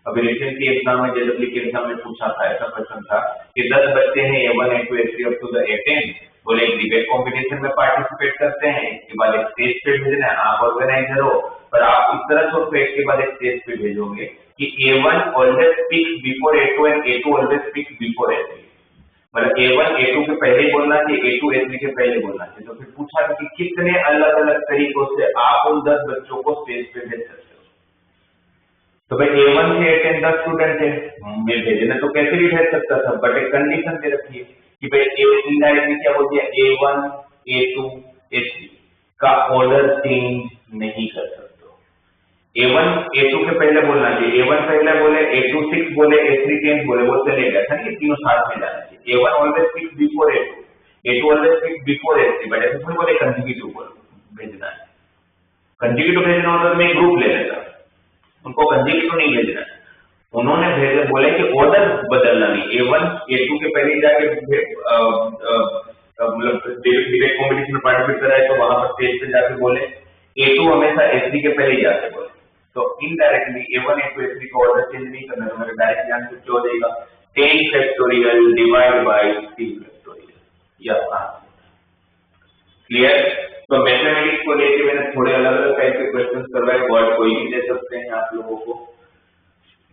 अभी रिसेंटली एग्जाम में जेडब्ल्यू के एग्जाम में पूछा था, ऐसा क्वेश्चन था कि 10 बच्चे हैं A1 A2 A3 up to the A10, बोले एक डिबेट कंपटीशन में पार्टिसिपेट करते हैं, इसके बाद एक स्टेज पे भेजना है, आप ऑर्गेनाइजर हो, पर आप इस तरह सोचो इसके बाद एक स्टेज पे भेजोगे कि A1 always speaks before A2 and A2 always speaks before A3। मतलब A1 A2 के पहले बोलना चाहिए, A2 A3 के पहले बोलना चाहिए। तो फिर पूछा कि कितने अलग अलग तरीकों से आप उन 10 बच्चों को स्टेज पे भेज सकते हो। तो भाई A1 से A10 10 स्टूडेंट है, मैं भेजना तो कैसे भी भेज सकता था, बट एक कंडीशन दे रखी है कि भाई इनडायरेक्टली क्या बोल दिया, A1 A2 A3 का ऑर्डर चेंज नहीं कर सकते। A1 A2 के पहले बोलना चाहिए, A1 पहले बोले, A2 6 बोले, A3 10 बोले, वो चलेगा, था नहीं, तीनों साथ में जाना चाहिए। A1 always fix before A2, A2 always fix before A3, but ऐसे थोड़ी बोले कंसेक्यूटिव बोलो भेजना है। कंसेक्यूटिव भेजना होता तो मैं एक ग्रुप ले लेता, उनको कंसेक्यूटिव नहीं भेजना है। उन्होंने भेजे बोले कि ऑर्डर बदलना नहीं, A1 A2 के पहले जाके मतलब डिबेट कॉम्पिटिशन में पार्टिसिपेट करा है तो वहां पर स्टेज पे जाके बोले, A2 हमेशा A3 के पहले जाके बोले। तो इनडायरेक्टली A1 A2 A3 का ऑर्डर चेंज नहीं करना, तो मेरे डायरेक्ट आंसर क्या हो जाएगा, 10 फैक्टोरियल डिवाइड बाय 3 फैक्टोरियल। यह क्लियर। तो मैथमेटिक्स को लेके मैंने थोड़े अलग अलग टाइप के क्वेश्चंस करवाए, वर्ड कोई भी दे सकते हैं आप लोगों को,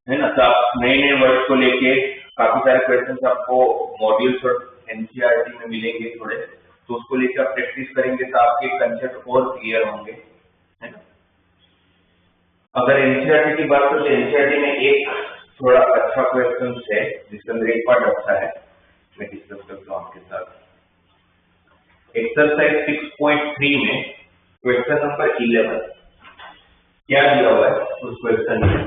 है ना। तो आप नए नए वर्ड को लेके काफी सारे क्वेश्चंस आपको मॉड्यूल्स और एनसीईआरटी में मिलेंगे थोड़े, तो उसको लेकर आप प्रैक्टिस करेंगे तो आपके कंसेप्ट और क्लियर होंगे, है ना। अगर एनसीईआरटी की बात करें तो एनसीईआरटी में एक थोड़ा अच्छा क्वेश्चन है जिसके अंदर एक पार्ट अच्छा है, मैं डिस्कस करता हूँ आपके साथ। एक्सरसाइज 6.3 में क्वेश्चन नंबर 11 क्या दिया हुआ है उस क्वेश्चन में,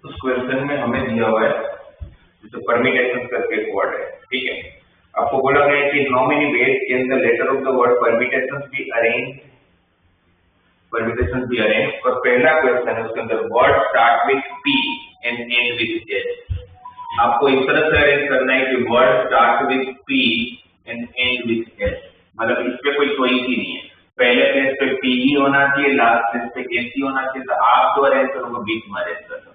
उस क्वेश्चन में हमें दिया हुआ है जैसे परमिटेशन करके एक वर्ड है, ठीक है। आपको बोला गया है कि how many ways can the letter of the word permutations be arrange, permutations be arrange. और पहला क्वेश्चन है उसके अंदर word start with P and end with H. आपको इस तरह से अरेंज करना है कि word start with P and end with H, मतलब इस पे कोई चॉइस ही नहीं है, पहले प्लेस पे पी ही होना चाहिए, लास्ट प्लेस पे एच ही होना चाहिए। तो आप जो अरेंज करोगे बीच में अरेंज कर सकते हो।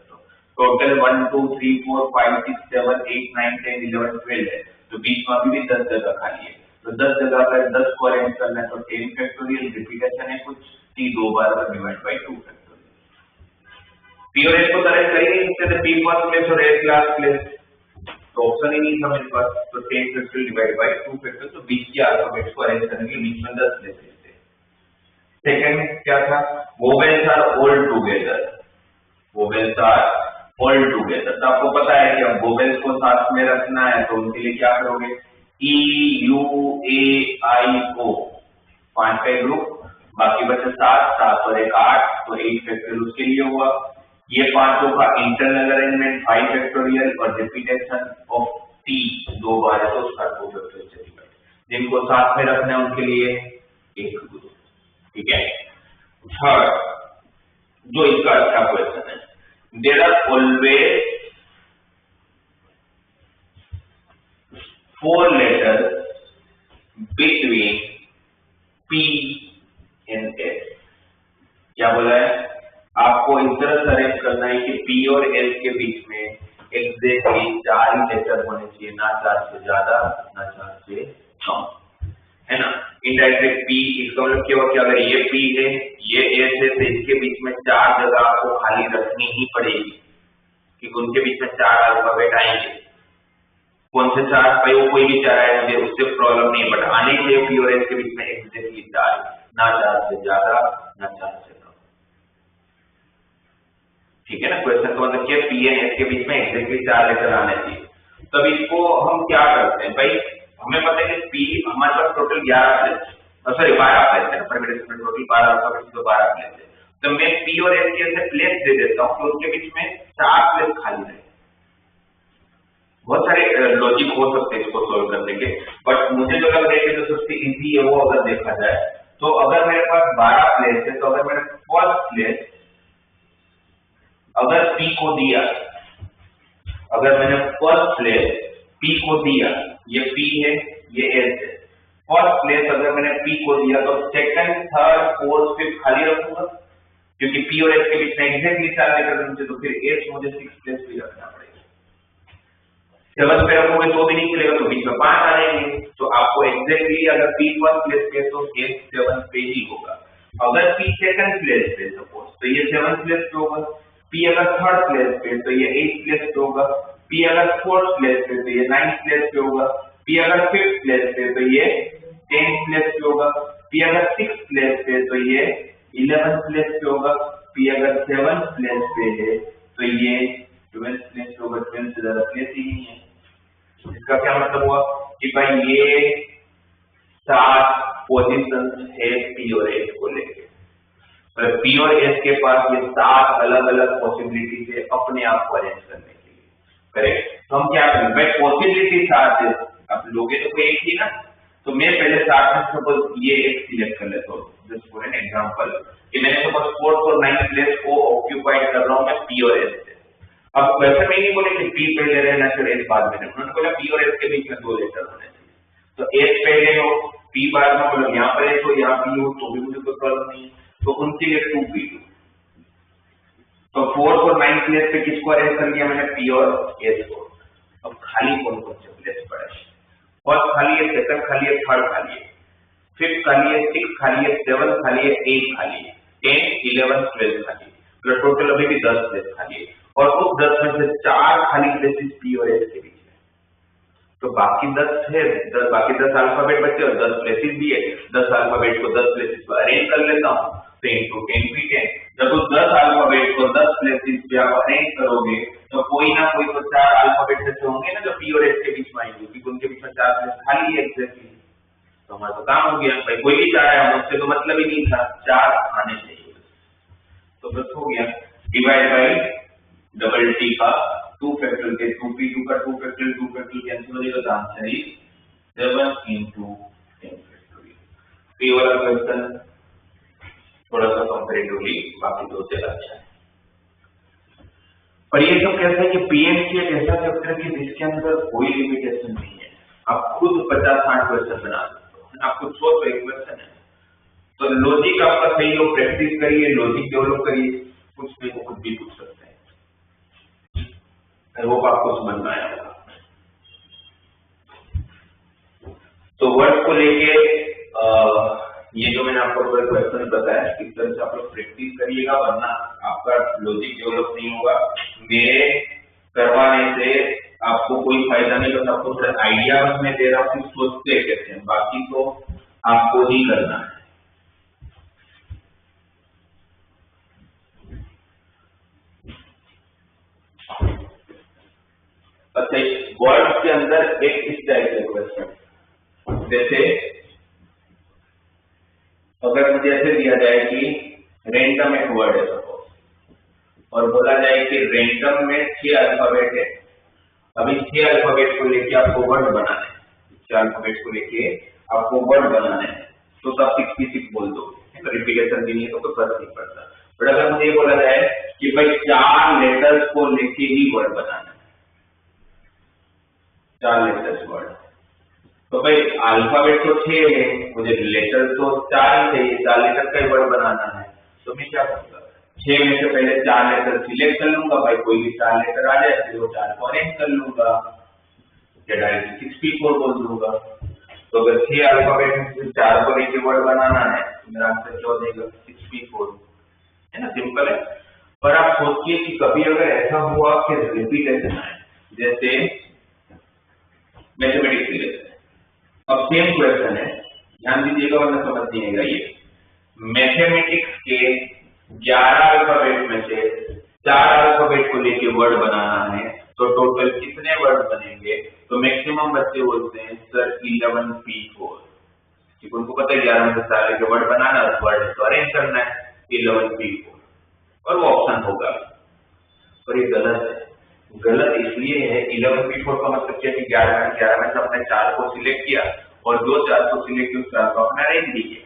टोटल 1 2 3 4 5 6 7 8 9 10 11 12 है, तो बीच में अभी भी 10 जगह खाली है, तो 10 जगह पर 10 को अरेंज करना है, तो 10 फैक्टोरियल रिपीटेशन है कुछ, t 2 bar divide by 2 factorial. p और h को तो अरेंज कर ही नहीं सकते, p फर्स्ट प्लेस और h लास्ट प्लेस, तो ऑप्शन ही नहीं था मेरे पास, तो 10 फैक्टोरियल डिवाइड बाय 2 फैक्टोरियल, तो बीच के अल्फाबेट्स को अरेंज करने के बीच में 10 प्लेस थे। सेकंड क्या था, vowels are all together, vowels are all together. तो आपको पता है कि अब वोवेल्स को साथ में रखना है तो उनके लिए क्या करोगे, ई यू ए आई ओ 5 का ग्रुप, बाकी बचे 7 7 और 1 8, तो 8 फैक्टोरियल उसके लिए हुआ। ये पांचों का इंटरनल अरेंजमेंट 5 फैक्टोरियल और रिपीटेशन ऑफ टी 2 बार है तो उसका 2 फैक्टोरियल, जिनको साथ में रखना है उनके लिए एक ग्रुप, ठीक है। थर्ड जो इसका अच्छा क्वेश्चन है, there are always 4 letters between P and S। क्या बोला है, आपको इस तरह से अरेंज करना है कि P और S के बीच में एग्जैक्टली 4 ही लेटर होने चाहिए, ना 4 से ज्यादा ना 4 से कम, है ना। इनडायरेक्ट P, इसका मतलब क्या हुआ कि अगर ये P है ये S है तो इसके बीच में 4 जगह आपको खाली रखनी ही पड़ेगी, कि उनके बीच में 4 अल्फाबेट आएंगे। कौन से 4, भाई वो कोई भी 4 आए मुझे उससे प्रॉब्लम नहीं है, बट आने के लिए P और S के बीच में एग्जैक्टली 4, ना 4 से ज्यादा ना 4 से कम, ठीक है ना। क्वेश्चन का मतलब क्या, P और S के बीच में एग्जैक्टली 4 लेटर आने चाहिए। तब इसको हम क्या करते हैं भाई, हमें पता है कि P हमारे पास टोटल 11 प्लेस, सॉरी 12 प्लेस है, परमिटेशन में टोटल 12 अल्फाबेट तो 12 प्लेस है, तो मैं P और S के ऐसे प्लेस दे देता हूँ कि उनके बीच में 4 प्लेस खाली रहे। बहुत सारे लॉजिक हो सकते हैं इसको सोल्व करने के, बट मुझे जो लग रहा है कि जो सबसे इजी है वो अगर देखा जाए तो अगर मेरे पास 12 प्लेस है, तो अगर मैंने फर्स्ट प्लेस अगर P को दिया, अगर मैंने फर्स्ट प्लेस P को दिया, ये P है ये S है, फर्स्ट प्लेस अगर मैंने पी को दिया तो सेकंड, थर्ड, फोर्थ, फिफ्थ खाली रखूंगा, क्योंकि पी और एस के बीच में एग्जैक्टली 4 लेटर होंगे, तो फिर एस मुझे 6 प्लेस पे रखना पड़ेगा। 7 पे रखोगे तो भी नहीं चलेगा, तो बीच में 5 आ जाएंगे, तो आपको एग्जैक्टली अगर पी फर्स्ट प्लेस पे तो एस 7 पे ही होगा। अगर पी सेकंड प्लेस पे सपोज तो ये 7 प्लेस पे होगा, पी अगर थर्ड प्लेस पे तो ये 8 प्लेस पे होगा, पी अगर फोर्थ प्लेस पे तो ये 9 प्लेस पे होगा, पी अगर फिफ्थ प्लेस पे तो ये 10 प्लेस पे होगा, पी अगर 6 प्लेस पे तो ये 11 प्लेस पे होगा, पी अगर 7 प्लेस पे है तो ये 12 प्लेस पे होगा। 12 से ज्यादा प्लेस ही नहीं है। इसका क्या मतलब हुआ कि भाई ये 7 पोजीशन है पी और एस को लेके, तो पी और एस के पास ये 7 अलग अलग पॉसिबिलिटी है अपने आप को अरेंज करने के लिए, करेक्ट। तो हम क्या करें भाई, पॉसिबिलिटी 7 है, अब लोगे तो कोई एक ही ना, तो मैं पहले 7 में सपोज ये एक सिलेक्ट कर लेता हूँ, जस्ट फॉर एन एग्जांपल कि मैंने सपोज 4th और 9th प्लेस को ऑक्यूपाइड कर रहा हूँ मैं पी और एस से। अब वैसे में नहीं बोले कि पी पहले रहना चाहिए एस बाद में, उन्होंने बोला पी और एस के बीच में 2 लेटर होने चाहिए, तो एस पहले हो पी बाद में, मतलब यहाँ पर एस हो यहाँ पी हो तो भी मुझे कोई प्रॉब्लम नहीं है, तो उनके लिए 2p2। तो 4th और 9th प्लेस पे किसको अरेंज कर लिया मैंने, पी और एस को। अब खाली कौन कौन से प्लेस पड़े, फर्स्ट खाली है, सेकंड खाली है, थर्ड खाली है, फिफ्थ खाली है, 6 खाली है, 7 खाली है, 8 खाली है, 10, 11, 12 खाली है, तो टोटल अभी भी 10 प्लेस खाली है, और उस 10 में से 4 खाली प्लेसेस पी और एस के बीच में, तो बाकी 10 है, बाकी 10 अल्फाबेट बचे और 10 प्लेसेस भी है। 10 अल्फाबेट को 10 प्लेसेस पर अरेंज कर लेता हूँ, तो इनटू 10 भी 10, जब उस 10 अल्फाबेट को 10 प्लेसेस पे आप अरेंज करोगे तो कोई ना कोई तो 4 अल्फाबेट ऐसे होंगे ना जो पी और एस के बीच में आएंगे, क्योंकि उनके बीच में 4 प्लेस खाली है एग्जैक्टली, तो हमारा तो काम हो गया भाई, कोई भी 4 है, मुझसे तो मतलब ही नहीं था, 4 आने चाहिए, तो बस हो गया। डिवाइड बाई डबल टी का 2 फैक्टोरियल के 2p2 का 2 फैक्टोरियल 2 फैक्टोरियल कैंसिल हो जाएगा, तो आंसर इज 7 into 10 फैक्टोरियल। ये वाला क्वेश्चन थोड़ा सा कंपैरेटिवली बाकी दो से अच्छा है, और ये सब कहते हैं कि पीएमसी एक ऐसा चैप्टर है जिसके अंदर कोई लिमिटेशन नहीं है, आप खुद 50-60 क्वेश्चन बना सकते हो, आप खुद सोचो एक क्वेश्चन है, तो लॉजिक आपका सही हो, प्रैक्टिस करिए, लॉजिक डेवलप करिए, कुछ नहीं तो कुछ भी पूछ सकते हैं। आई होप आपको समझ में आया होगा। तो वर्ड को लेके ये जो मैंने आपको क्वेश्चन बताया, इस तरह से आप लोग प्रैक्टिस करिएगा, वरना आपका लॉजिक डेवलप नहीं होगा। मेरे करवाने से आपको कोई फायदा नहीं, बस आपको थोड़ा आइडिया बस मैं दे रहा हूँ कि सोचते कैसे हैं, बाकी तो आपको ही करना है। अच्छा, वर्ड के अंदर एक इस टाइप के क्वेश्चन, जैसे अगर मुझे ऐसे दिया जाए कि रैंडम एक वर्ड है सपोज, और बोला जाए कि रैंडम में 6 अल्फाबेट है, अभी 6 अल्फाबेट को लेके आपको वर्ड बनाना है, 6 अल्फाबेट को लेके आपको वर्ड बनाना है, तो आप 66 बोल दो, तो रिपीटेशन भी नहीं है तो कोई फर्क नहीं पड़ता। बट अगर मुझे बोला जाए कि भाई 4 लेटर्स को लेके ही वर्ड बनाना है, 4 लेटर्स वर्ड, तो भाई अल्फाबेट तो 6 है, मुझे लेटर तो 4 ही चाहिए, 4 लेटर का ही वर्ड बनाना है, तो मैं क्या करूंगा, 6 में से पहले 4 लेटर सिलेक्ट कर लूंगा, भाई कोई भी 4 लेटर आ जाए फिर वो 4 को अरेंज कर लूंगा, या डायरेक्ट 64 बोल दूंगा। तो अगर 6 अल्फाबेट में से 4 को लेके वर्ड बनाना है तो मेरा आंसर क्या हो जाएगा, 64, है ना, सिंपल है। पर आप सोचिए कि कभी अगर ऐसा हुआ कि रिपीटेशन आए, जैसे मैथमेटिक्स के लिए, अब सेम क्वेश्चन है, ध्यान दीजिएगा वरना समझ नहीं आएगा। ये मैथमेटिक्स के 11 अल्फाबेट में से 4 अल्फाबेट को लेके वर्ड बनाना है, तो टोटल कितने वर्ड बनेंगे, तो मैक्सिमम बच्चे बोलते हैं सर 11p4, क्योंकि उनको पता है 11 में से 4 लेके वर्ड बनाना है, वर्ड तो अरेंज करना है 11p4, और वो ऑप्शन होगा, पर ये गलत है। गलत इसलिए है, 11p4 का मतलब क्या है कि 11 में से अपने 4 को सिलेक्ट किया, और जो 4 को सिलेक्ट किया उस 4 को अपने अरेंज किया,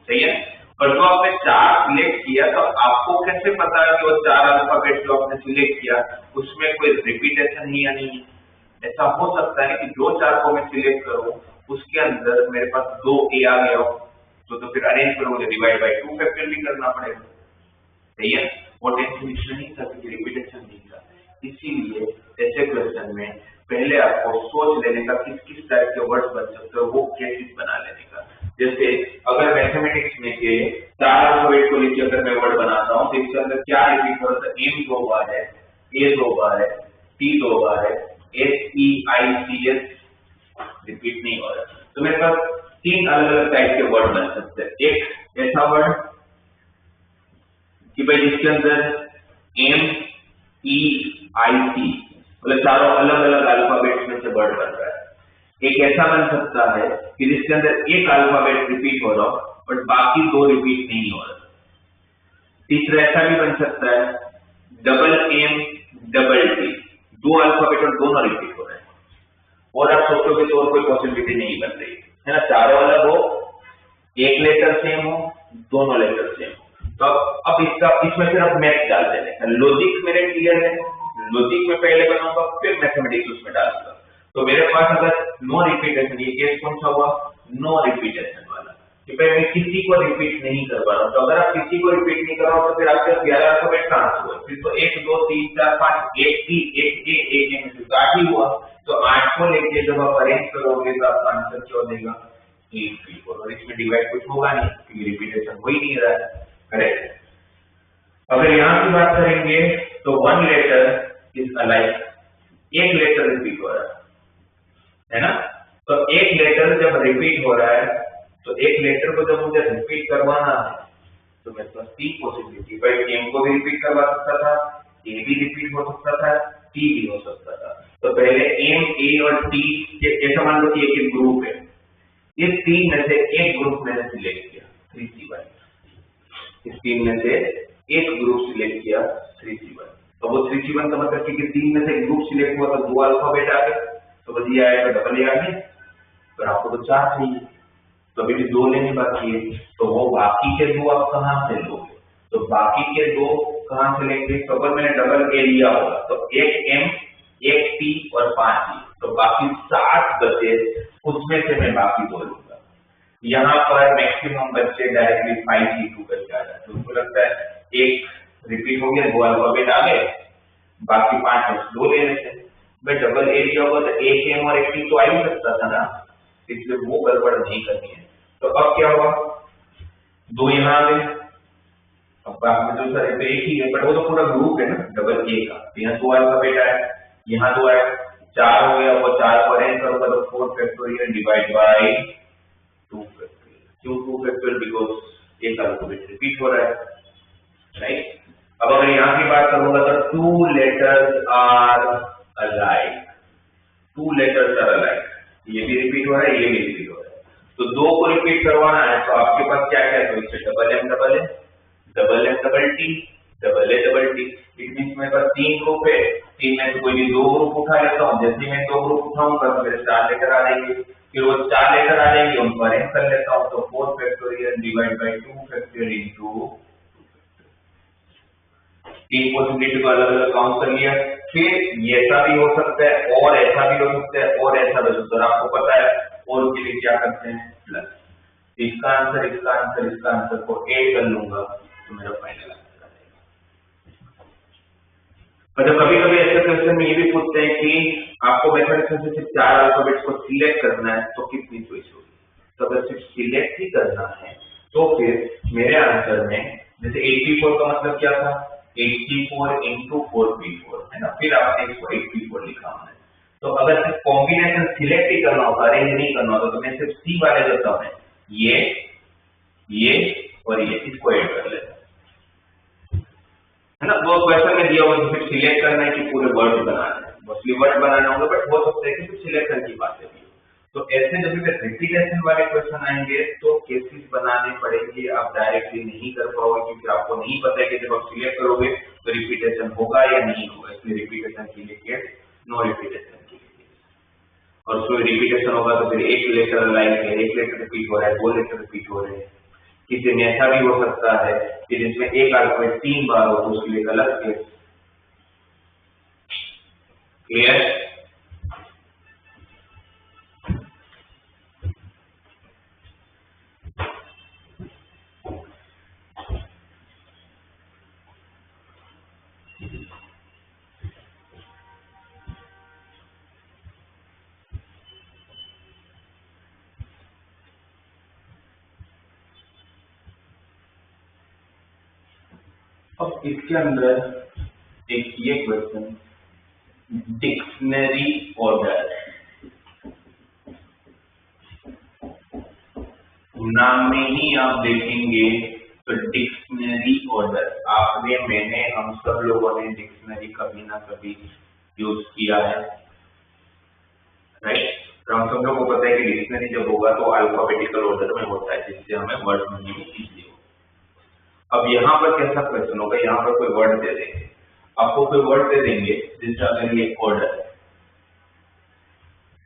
सही है। और जो आपने 4 सिलेक्ट किया, तो आपको कैसे पता है कि वो 4 अल्फाबेट जो आपने सिलेक्ट किया उसमें कोई रिपीटेशन ही या नहीं है। ऐसा हो सकता है कि जो 4 को मैं सिलेक्ट करूं उसके अंदर मेरे पास 2a आ गया हो तो फिर अरेंज करोगे डिवाइड बाय 2 फैक्टर भी करना पड़ेगा, सही है। और टेंशन इसमें नहीं था क्योंकि रिपीटेशन नहीं था, इसीलिए ऐसे क्वेश्चन में पहले आपको सोच लेने का किस किस टाइप के वर्ड्स बन सकते हो, वो केसेस बना लेने का। जैसे अगर मैथमेटिक्स में के 4 अल्फाबेट को लेकर अगर मैं वर्ड बनाता हूँ तो इसके अंदर क्या रिपीट हो रहा है, एम 2 बार है, ए 2 बार है, टी 2 बार है, SEICS रिपीट नहीं हो रहा है। तो मेरे पास 3 अलग अलग टाइप के वर्ड बन सकते हैं। एक ऐसा वर्ड कि भाई जिसके अंदर MEIC मतलब चारों अलग अलग अल्फाबेट में से वर्ड बन रहा है। एक ऐसा बन सकता है कि जिसके अंदर एक अल्फाबेट रिपीट हो रहा हो बट बाकी 2 रिपीट नहीं हो रहा। तीसरा ऐसा भी बन सकता है double M double T, 2 alphabet और दोनों रिपीट हो रहे हैं। और आप सोचोगे तो और कोई पॉसिबिलिटी नहीं बन रही है ना, चारों अलग हो, एक लेटर सेम हो, दोनों लेटर सेम हो। तो अब इसमें सिर्फ मैथ डाल देने का, लॉजिक मेरे क्लियर है, लॉजिक में पहले बनाऊंगा फिर मैथमेटिक्स उसमें डालूंगा। तो मेरे पास अगर नो रिपीटेशन, ये केस कौन सा हुआ, नो रिपीटेशन वाला, कि भाई मैं किसी को रिपीट नहीं कर पा रहा हूं। तो अगर आप किसी को रिपीट नहीं कर रहा हो तो फिर आपके 11 अल्फाबेट कहां से हुए, फिर तो 1 2 3 4 5 1 ही 1 ए 1 में से 8 ही हुआ। तो 8 को लेके जब आप अरेंज करोगे तो आपका आंसर क्या हो जाएगा, 8 3 4। और इसमें डिवाइड कुछ होगा नहीं क्योंकि रिपीटेशन हो ही नहीं रहा है, करेक्ट। अगर यहां की बात करेंगे तो 1 लेटर इज अलाइक, एक लेटर रिपीट हो रहा है ना। तो एक लेटर जब रिपीट हो रहा है तो एक लेटर को जब मुझे रिपीट करवाना है तो मेरे पास 3 पॉसिबिलिटी, भाई एम को भी रिपीट करवा सकता था, ए भी रिपीट हो सकता था, टी भी हो सकता था। तो पहले एम, ए और टी ऐसा मान लो कि एक ग्रुप है, इस 3 में से एक ग्रुप मैंने सिलेक्ट किया 3C1, इस 3 में से एक ग्रुप सिलेक्ट किया 3C1। तो वो 3C1 का मतलब कि 3 में से एक ग्रुप सिलेक्ट हुआ तो 2 अल्फाबेट आ गए, तो बस ये आएगा डबल ए आ गया। तो आपको तो 4 चाहिए, तो अभी भी 2 लेने बाकी है, तो वो बाकी के 2 आप कहां से लोगे, तो बाकी के 2 कहां से लेंगे। तो अगर मैंने डबल ए लिया होगा तो 1 एम 1 टी और 5 टी, तो बाकी 7 बचे, उसमें से मैं बाकी 2 लूंगा। यहाँ पर मैक्सिमम बच्चे डायरेक्टली 5C2 करके आ जाते हैं, उनको लगता है एक रिपीट हो गया, 2 अल्फाबेट आ गए, बाकी 5 में 2 ले लेते हैं। मैं डबल ए लिया होगा तो 1 एम और 1 टी तो आ ही सकता था ना, इसलिए वो गड़बड़ नहीं करनी है। तो अब क्या हुआ, 2 यहाँ आ गए, अब बाकी में जो सारे एक ही है बट वो तो पूरा ग्रुप है ना डबल ए का, यहाँ 2 अल्फाबेट आया, यहाँ 2 आया, 4 हो गया, वो 4 को अरेंज करूंगा तो 4 फैक्टोरियल डिवाइड बाय 2 फैक्टोरियल। क्यों 2 फैक्टोरियल, बिकॉज एक अल्फाबेट रिपीट हो रहा है, राइट। अब अगर यहाँ की बात करूंगा तो 2 letters are alike, 2 letters are alike, ये भी रिपीट हो रहा है, ये भी रिपीट हो रहा है। तो 2 को रिपीट करवाना है तो आपके पास क्या क्या है, तो इससे double M double A, double M double T, double A double T. It means मेरे पास 3 ग्रुप है, 3 में से कोई भी 2 ग्रुप उठा लेता हूँ, जैसे मैं 2 ग्रुप उठाऊंगा तो मेरे 4 लेटर आ जाएंगे, फिर वो 4 लेटर आ जाएंगे, उनको अरेंज कर लेता हूँ, तो 4 factorial divide by 2 factorial into 3 possibility को अलग अलग काउंट कर लिया। फिर ऐसा भी हो सकता है और ऐसा भी हो सकता है और ऐसा भी हो सकता है, आपको पता है और के लिए क्या करते हैं प्लस, इसका आंसर इसका आंसर इसका आंसर को ऐड कर लूंगा तो मेरा फाइनल आंसर आ जाएगा। मतलब कभी कभी ऐसे क्वेश्चन में ये भी पूछते हैं कि आपको मैथमेटिक्स में सिर्फ 4 अल्फाबेट्स को सिलेक्ट करना है तो कितनी चॉइस होगी। तो अगर सिर्फ सिलेक्ट ही करना है तो फिर मेरे आंसर में जैसे 84 का मतलब क्या था, 84 into 4p4 है ना, फिर आपने इसको 84 लिखा हमने। तो अगर सिर्फ कॉम्बिनेशन सिलेक्ट ही करना होता, अरेंज नहीं करना होता, तो मैं सिर्फ सी वाले जो टर्म है ये और ये इसको ऐड कर लेता है ना। वो क्वेश्चन में दिया हुआ सिर्फ सिलेक्ट करना है कि पूरे वर्ड बनाना है, मोस्टली वर्ड बनाना होगा, बट हो सकता है कि सिर्फ सिलेक्शन की बात है। तो ऐसे जब भी रिपीटेशन वाले क्वेश्चन आएंगे तो केसेस बनाने पड़ेंगे, आप डायरेक्टली नहीं कर पाओगे क्योंकि आपको नहीं पता है कि जब आप सिलेक्ट करोगे तो रिपीटेशन होगा या नहीं होगा, इसलिए रिपीटेशन के लिए केस, नो रिपीटेशन के लिए केस। और उसमें रिपीटेशन होगा तो फिर एक लेटर लाइक है, एक लेटर रिपीट हो रहा है, 2 लेटर रिपीट हो रहे हैं। किसी में ऐसा भी हो सकता है कि जिसमें एक अल्फाबेट 3 बार हो तो उसके लिए अलग केस। क्लियर? अब इसके अंदर एक ये क्वेश्चन, डिक्शनरी ऑर्डर, नाम में ही आप देखेंगे तो डिक्शनरी ऑर्डर, आपने मैंने हम सब लोगों ने डिक्शनरी कभी ना कभी यूज किया है, राइट। तो हम सब लोगों को पता है कि डिक्शनरी जब होगा तो अल्फाबेटिकल ऑर्डर में होता है, जिससे हमें वर्ड ढूंढने में इजी हो। अब यहाँ पर कैसा क्वेश्चन होगा, यहाँ पर कोई वर्ड दे देंगे आपको, कोई वर्ड दे देंगे जिसका अगर ये ऑर्डर,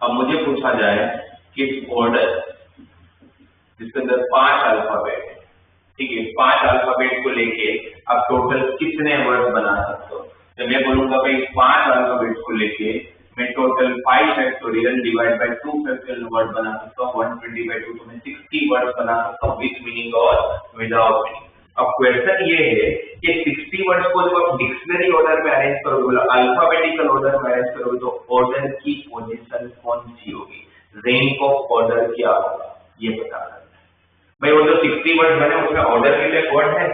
अब मुझे पूछा जाए कि ऑर्डर जिसके अंदर 5 अल्फाबेट है, ठीक है, 5 अल्फाबेट को लेके आप टोटल कितने वर्ड बना सकते हो। तो मैं बोलूंगा भाई 5 अल्फाबेट को लेके मैं total 5 factorial divide by 2 factorial word बना सकता हूँ, 120/2 तो मैं 60 वर्ड बना सकता हूँ, विद मीनिंग और विदाउट मीनिंग। अब क्वेश्चन ये है कि 60 वर्ड्स को जब आप डिक्शनरी ऑर्डर में अरेंज करोगे, अल्फाबेटिकल ऑर्डर में अरेंज करोगे, तो ऑर्डर की पोजीशन कौन सी होगी, रैंक ऑफ ऑर्डर क्या होगा, ये बता रहा है भाई। वो जो 60 वर्ड बने उसमें ऑर्डर के लिए वर्ड है,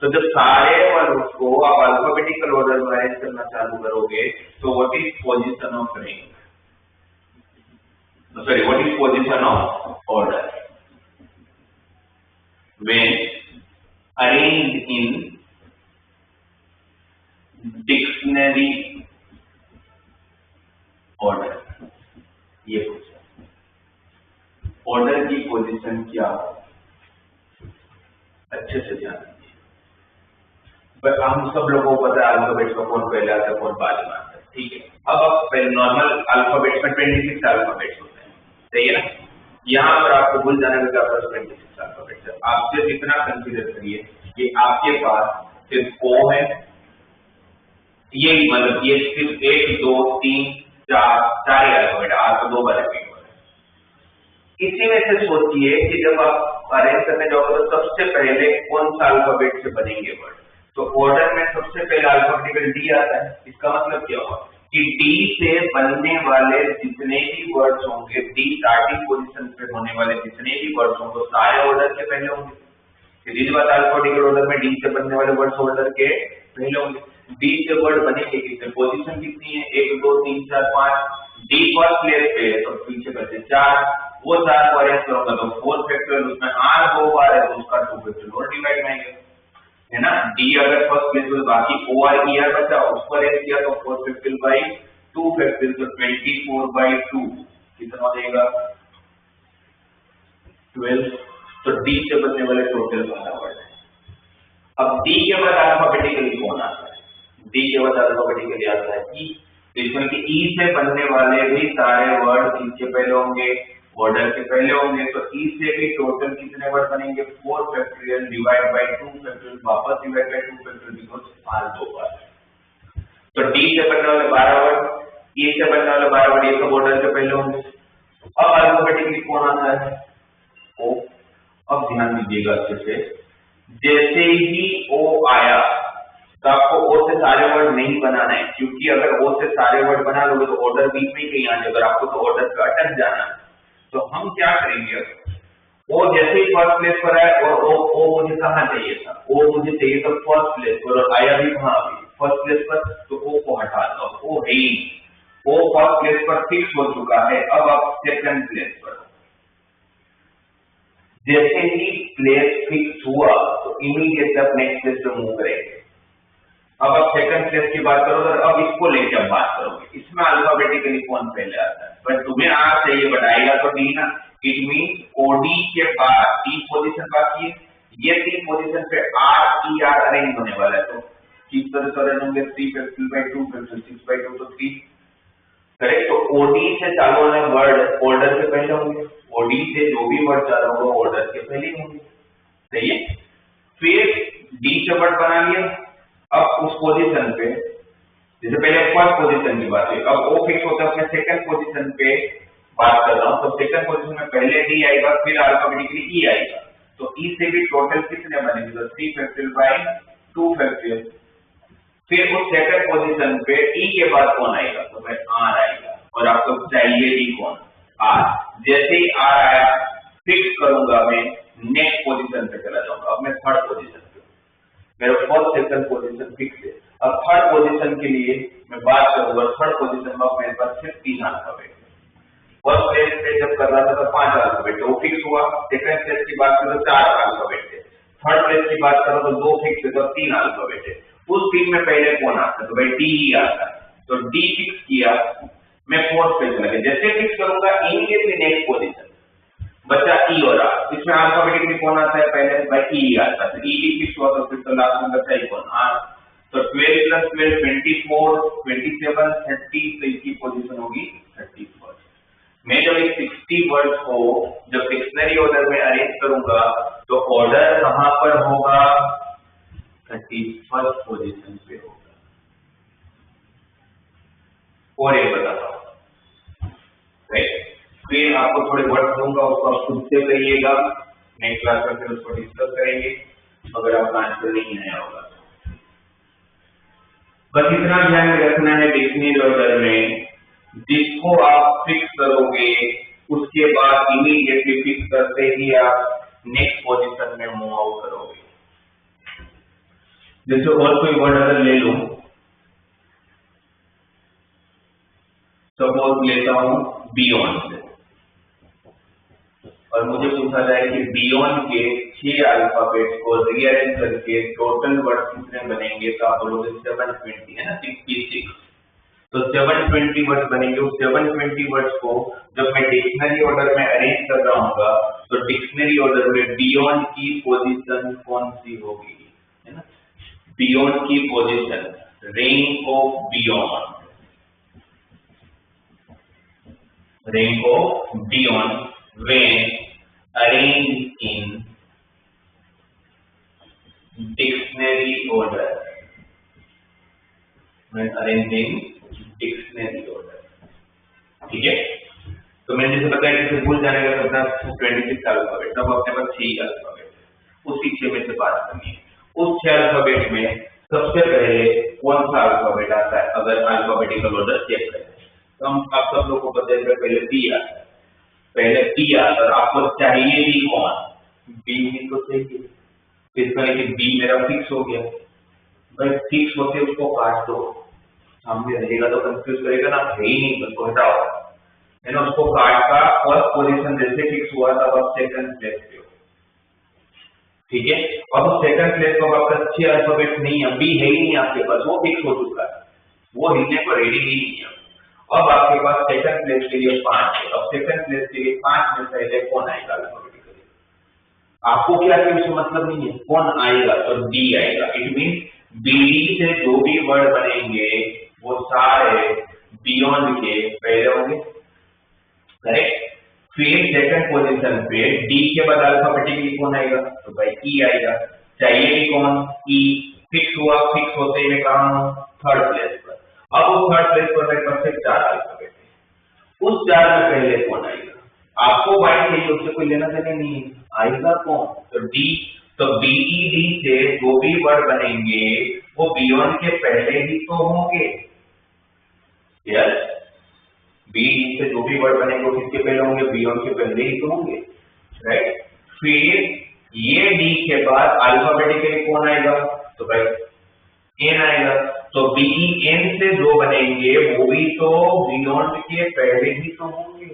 तो जब सारे वर्ड को आप अल्फाबेटिकल ऑर्डर में अरेंज करना चालू करोगे तो what is position of rank, sorry what is position of order when arranged in dictionary order, ये क्वेश्चन, ऑर्डर की पोजीशन क्या है, अच्छे से ध्यान दीजिए। पर हम सब लोगों को पता है अल्फाबेट का कौन पहले आता है कौन बाद में आता है, ठीक है। अब आप नॉर्मल अल्फाबेट में 26 अल्फाबेट्स होते हैं, सही है ना। यहाँ पर आपको भूल जाने का 26 अल्फाबेट है। आप सिर्फ इतना कंसीडर करिए कि आपके पास सिर्फ ओ है, ये मतलब ये सिर्फ 1 2 3 4 अल्फाबेट, आपको 2 बार रिपीट हो रहा है। इसी में से सोचिए कि जब आप अरेंज करने जाओगे तो सबसे पहले कौन सा अल्फाबेट से बनेंगे वर्ड, तो ऑर्डर में सबसे पहले अल्फाबेटिकल डी आता है। इसका मतलब क्या हुआ कि डी से बनने वाले जितने भी वर्ड्स होंगे, डी स्टार्टिंग पोजीशन पे होने वाले जितने भी वर्ड्स होंगे सारे ऑर्डर के पहले होंगे। सीधी बात, अल्फाबेटिकल ऑर्डर में डी से बनने वाले वर्ड्स ऑर्डर के पहले होंगे। डी से वर्ड बनेंगे कितने, पोजीशन कितनी है, 1 2 3 4 5, डी फर्स्ट प्लेस पे है तो पीछे बचे 4, वो 4 को अरेंज करूंगा तो 4 फैक्टोरियल, उसमें r 2 बार है तो उसका 2 फैक्टोरियल और डिवाइड में आएगा, है ना। डी अगर फर्स्ट प्लेस पे बाकी ओ आर ई आर बचा उसको अरेंज किया तो 4 फैक्टोरियल बाई 2 फैक्टोरियल तो 24/2 कितना हो जाएगा 12। तो डी से बनने वाले टोटल 12 वर्ड है। अब डी के बाद अल्फाबेटिकली कौन आता है, डी के बाद अल्फाबेटिकली आता है ई, जिसमें कि ई से बनने वाले भी सारे वर्ड इनके पहले होंगे, ऑर्डर के पहले होंगे, तो ई से भी टोटल कितने वर्ड बनेंगे 4 फैक्टोरियल डिवाइड बाय 2 फैक्टोरियल, वापस divide by 2 factorial because r 2 बार। तो डी से बनने वाले 12 वर्ड, ई से बनने वाले 12 वर्ड, ये सब ऑर्डर के पहले होंगे। अब अल्फाबेटिकली कौन आता है ओ। अब ध्यान दीजिएगा अच्छे से, जैसे ही ओ आया तो आपको ओ से सारे वर्ड नहीं बनाना है, क्योंकि अगर ओ से सारे वर्ड बना लोगे तो ऑर्डर बीच में ही कहीं आ जाएगा, अगर आपको तो ऑर्डर पे अटक जाना है। तो हम क्या करेंगे, ओ जैसे ही फर्स्ट प्लेस पर आए और ओ मुझे कहाँ चाहिए था, ओ मुझे चाहिए था फर्स्ट प्लेस पर और आया भी कहाँ अभी फर्स्ट प्लेस पर, तो ओ को हटा दो, ओ है ही, ओ फर्स्ट प्लेस पर फिक्स हो चुका है। अब आप सेकंड प्लेस पर, जैसे ही प्लेस फिक्स हुआ तो इमीडिएट आप नेक्स्ट प्लेस पे मूव करेंगे। अब आप सेकंड प्लेस की बात करोगे और अब इसको लेके आप बात करोगे, इसमें अल्फाबेटिकली कौन पहले आता है, पर तुम्हें आर चाहिए बट आएगा तो डी ना। इट मींस ओडी के बाद डी पोजीशन बाकी है, ये डी पोजीशन पे आर ई आर अरेंज होने वाला है, तो किस तरह से अरेंज होंगे 3 फैक्टोरियल बाय 2 फैक्टोरियल 6/2 तो 3 करेक्ट। तो ओडी से चालू होने वर्ड ऑर्डर के पहले होंगे, ओडी से जो भी वर्ड चालू होगा ऑर्डर के पहले होंगे, सही है। फिर डी से वर्ड बना लिया, अब उस पोजीशन पे जैसे पहले फर्स्ट पोजीशन की बात हुई, अब ओ फिक्स होता है अपने सेकंड पोजीशन पे बात कर रहा हूं, तो सेकंड पोजीशन में पहले डी आएगा फिर अल्फाबेटिकली ई आएगा, तो ई से भी टोटल कितने बनेंगे, तो 3 फैक्टोरियल बाय 2 फैक्टोरियल। फिर उस सेकंड पोजीशन पे ई के बाद कौन आएगा, तो भाई आर आएगा, और आपको चाहिए ही कौन, आर। जैसे ही आर आया फिक्स करूंगा मैं, नेक्स्ट पोजीशन पे चला जाऊंगा, अब मैं थर्ड पोजीशन पे। मेरा फर्स्ट सेकंड पोजीशन फिक्स है। अब थर्ड पोजीशन के लिए मैं बात करूंगा, थर्ड पोजीशन में मेरे पास सिर्फ 3 अल्फाबेट है। फर्स्ट प्लेस पे जब कर रहा था तो 5 अल्फाबेट वो फिक्स हुआ। सेकंड प्लेस की बात करो तो 4 अल्फाबेट है। थर्ड प्लेस की बात करो तो 2 फिक्स है, तो 3 अल्फाबेट है। उस 3 में पहले कौन आता है? तो भाई डी ही आता है। तो डी फिक्स किया, मैं फोर्थ पे चला गया। जैसे फिक्स करूंगा इमीडिएटली नेक्स्ट पोजीशन बचा ई और आर। इसमें अल्फाबेटिकली कौन आता है? पहले भाई ई आता है। ई भी फिक्स हुआ तो फिर तो लास्ट में बचा ही कौन? आर। तो 12 + 12 24 27 30, तो इसकी पोजीशन होगी 31। मैं जब इस 60 वर्ड्स को जब डिक्शनरी ऑर्डर में अरेंज करूंगा तो ऑर्डर कहां पर होगा? 31st पोजीशन पे होगा। और एक बताता हूं, राइट? फिर आपको थोड़े वर्ड दूंगा, उसको आप खुद से करिएगा। नेक्स्ट क्लास में फिर उसको डिस्कस करेंगे अगर आपका आंसर नहीं आया होगा। बस इतना ध्यान रखना है डिक्शनरी ऑर्डर में, जिसको आप फिक्स करोगे उसके बाद इमीडिएटली फिक्स करते ही आप नेक्स्ट पोजीशन में मूव आउट करोगे। जैसे और कोई वर्ड अगर ले लूं, सपोज लेता हूं बियॉन्ड से, और मुझे पूछा जाए कि बियॉन्ड के 6 अल्फाबेट्स को रीअरेंज करके टोटल वर्ड कितने बनेंगे? तो आप बोलोगे 720 है ना, 66। तो 720 वर्ड्स बनेंगे। उस 720 वर्ड्स को जब मैं डिक्शनरी ऑर्डर में अरेंज कर रहा हूँ तो डिक्शनरी ऑर्डर में बियॉन्ड की पोजीशन कौन सी होगी? है ना, बियॉन्ड की position, range of beyond, rank of beyond when arranged in dictionary order, when arranged in dictionary order। ठीक है, तो मैंने जैसे बताया कि भूल जाने का अपना 26 अल्फाबेट, तब अपने पास 6 अल्फाबेट, उसी 6 में से बात करनी है। उस 6 अल्फाबेट में सबसे पहले कौन सा अल्फाबेट आता है? अगर अल्फाबेटिकल ऑर्डर चेक करें तो हम आप सब लोगों को पता है पहले बी आता है, पहले बी आता है। आपको चाहिए भी कौन? बी ही तो चाहिए। इस तरह की बी मेरा फिक्स हो गया। भाई फिक्स होते उसको काट दो, सामने रहेगा तो कंफ्यूज करेगा ना, है ही नहीं, उसको हटाओ, है ना। उसको काट का फर्स्ट पोजीशन जैसे फिक्स हुआ तब आप सेकंड प्लेस पे हो। ठीक है, अब सेकंड प्लेस पर आपका 6 अल्फाबेट नहीं है, बी है ही नहीं आपके पास, वो फिक्स हो चुका है, वो हिलने को रेडी ही नहीं है। अब आपके पास सेकंड प्लेस के लिए 5 है। अब सेकंड प्लेस के लिए 5 में पहले कौन आएगा अल्फाबेटिकली? आपको क्या कि उसको मतलब नहीं है, कौन आएगा? तो डी आएगा। इट मीन बी से जो भी वर्ड बनेंगे वो सारे बियॉन्ड के पहले होंगे, करेक्ट। फिर सेकंड पोजीशन पे डी के बाद अल्फाबेटिकली कौन आएगा? तो भाई ई आएगा। चाहिए भी कौन? ई। फिक्स हुआ, फिक्स होते ही मैं कहा हूं थर्ड प्लेस पर। अब उस थर्ड प्लेस पर मेरे पास 4 अल्फाबेट है। उस 4 में पहले कौन आएगा? आपको वाई चाहिए, उससे कोई लेना देना नहीं है, आएगा कौन? तो डी। तो बीईडी से जो भी वर्ड बनेंगे वो बियॉन्ड के पहले ही तो होंगे। यस, बीईडी से जो भी वर्ड बनेंगे वो किसके पहले होंगे? बियॉन्ड के पहले ही तो होंगे, राइट। फिर ये डी के बाद अल्फाबेटिकली कौन आएगा? तो भाई एन आएगा। तो बी एन से जो बनेंगे वो भी तो बियॉन्ड के पहले ही तो होंगे।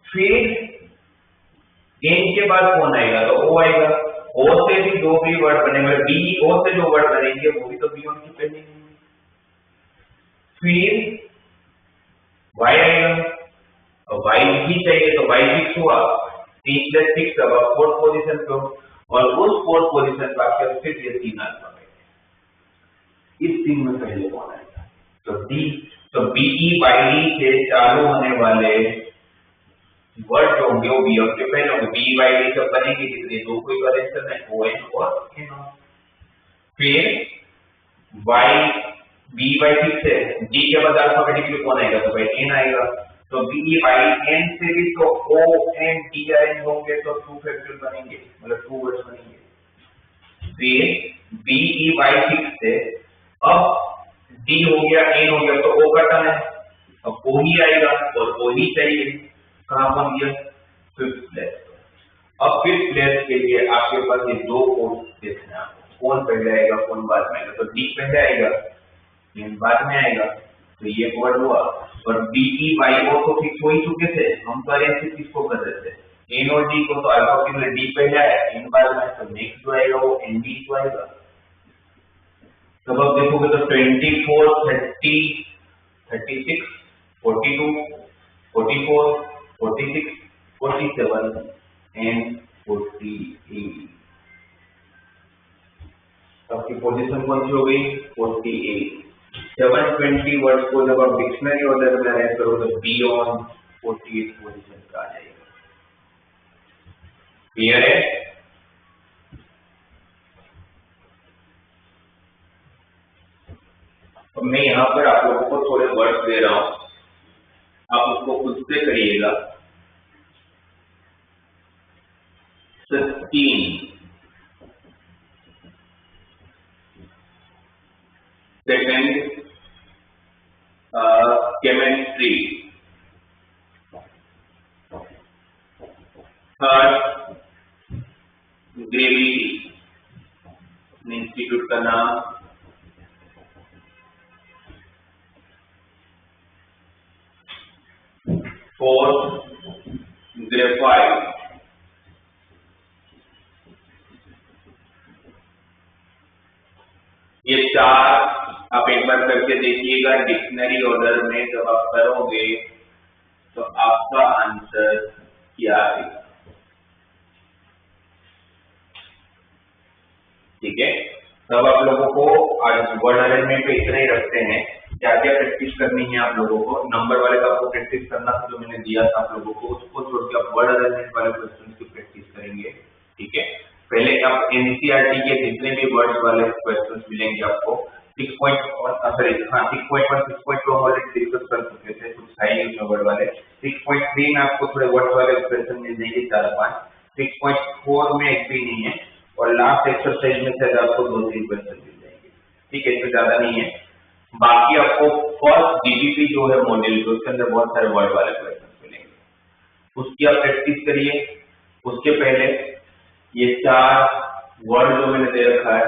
फिर एन के बाद कौन आएगा? तो ओ आएगा। ओ से भी जो भी वर्ड बनेंगे, बी ओ से जो वर्ड बनेंगे वो भी तो बियॉन्ड के पहले ही होंगे। फिर वाई आएगा, और वाई भी चाहिए तो वाई फिक्स हुआ, 3 + 6 अब फोर्थ पोजीशन पे, और उस फोर्थ पोजीशन पर आपके फिर ये 3 अल्फाबेट है। इस 3 में पहले कौन आएगा? तो डी। तो बीई वाई डी से चालू होने वाले वर्ड जो होंगे वो बियॉन्ड के पहले होंगे। बी वाई डी सब बनेंगे कितने? दो कोई अरेंज करना है, ओ एन और एन। फिर वाई बी वाई फिक्स है, डी के बाद अल्फाबेटिकली कौन आएगा? तो भाई एन आएगा। तो बी वाई एन से भी तो ओ एन डी अरेंज होंगे तो 2 फैक्टोरियल बनेंगे, मतलब 2 वर्ड्स बनेंगे। फिर बी ई वाई फिक्स है, अब डी हो गया, एन हो गया, तो ओ का टर्न है, अब ओ ही आएगा और ओ ही चाहिए। कहां पहुंच गया? 5th place. अब फिफ्थ प्लेस के लिए आपके पास ये दो कोड देखना है आपको, कौन पहले आएगा कौन बाद में आएगा। तो डी पहले आएगा, एन बाद में आएगा, तो ये वर्ड हुआ। और डी ई वाई ओ तो फिक्स हो ही चुके थे, हम तो अरेंज किसको कर रहे थे, एन और डी को। तो अल्फाबेट में डी पहले आया, एन बाद में, तो नेक्स्ट जो आएगा वो एन डी तो आएगा। तब आप देखोगे तो 24, 30, 36, 42, 44, 46, 47 एंड 48। आपकी पोजीशन कौन सी हो गई, 48। 720 वर्ड्स को जब आप डिक्शनरी ऑर्डर में अरेंज करोगे तो बियॉन्ड 48 पोजीशन का आ जाएगा। क्लियर है? तो मैं यहाँ पर आप लोगों को थोड़े वर्ड्स दे रहा हूं, आप उसको खुद से करिएगा। 16 second chemistry, third gravity, institute का नाम, फोर्थ ग्रेफाइट, ये चार आप एक बार करके देखिएगा डिक्शनरी ऑर्डर में। जब आप करोगे तो आपका आंसर क्या आएगा। ठीक है, तब आप लोगों को आज वर्ड अरेंजमेंट पे इतना ही रखते हैं। क्या क्या प्रैक्टिस करनी है आप लोगों को, नंबर वाले का आपको प्रैक्टिस करना था जो मैंने दिया था आप लोगों को, उसको छोड़ के आप वर्ड अरेंजमेंट वाले क्वेश्चन की प्रैक्टिस करेंगे। ठीक है, पहले आप एनसीईआरटी के जितने भी वर्ड्स वाले क्वेश्चन मिलेंगे आपको 6.1 6.2 ऑलरेडी डिस्कस कर चुके थे, कुछ है उसमें वर्ड वाले। 6.3 में आपको थोड़े वर्ड वाले क्वेश्चन मिल जाएंगे 4-5। 6.4 में एक भी नहीं है, और लास्ट एक्सरसाइज में शायद आपको 2-3 क्वेश्चन मिल जाएंगे। ठीक है, इसमें ज्यादा नहीं है। बाकी आपको फर्स्ट जीडीपी जो है मॉड्यूल, उसके अंदर बहुत सारे वर्ड वाले क्वेश्चन मिलेंगे, उसकी आप प्रैक्टिस करिए। उसके पहले ये 4 वर्ड जो मैंने दे रखा है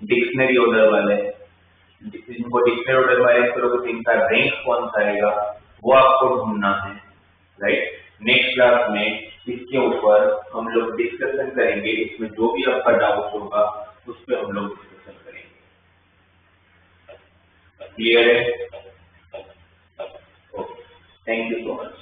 डिक्शनरी ऑर्डर वाले, इनको डिक्शनरी ऑर्डर वाले करोगे तो इनका रैंक कौन सा आएगा वो आपको ढूंढना है। राइट, नेक्स्ट क्लास में इसके ऊपर हम लोग डिस्कशन करेंगे, इसमें जो भी आपका डाउट होगा उस पर हम लोग डिस्कशन करेंगे। क्लियर है? Okay, thank you so much.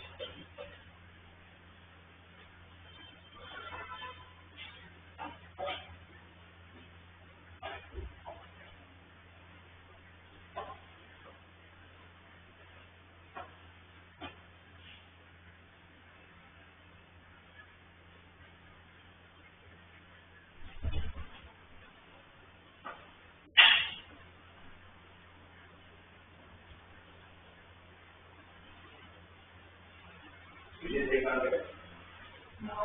No.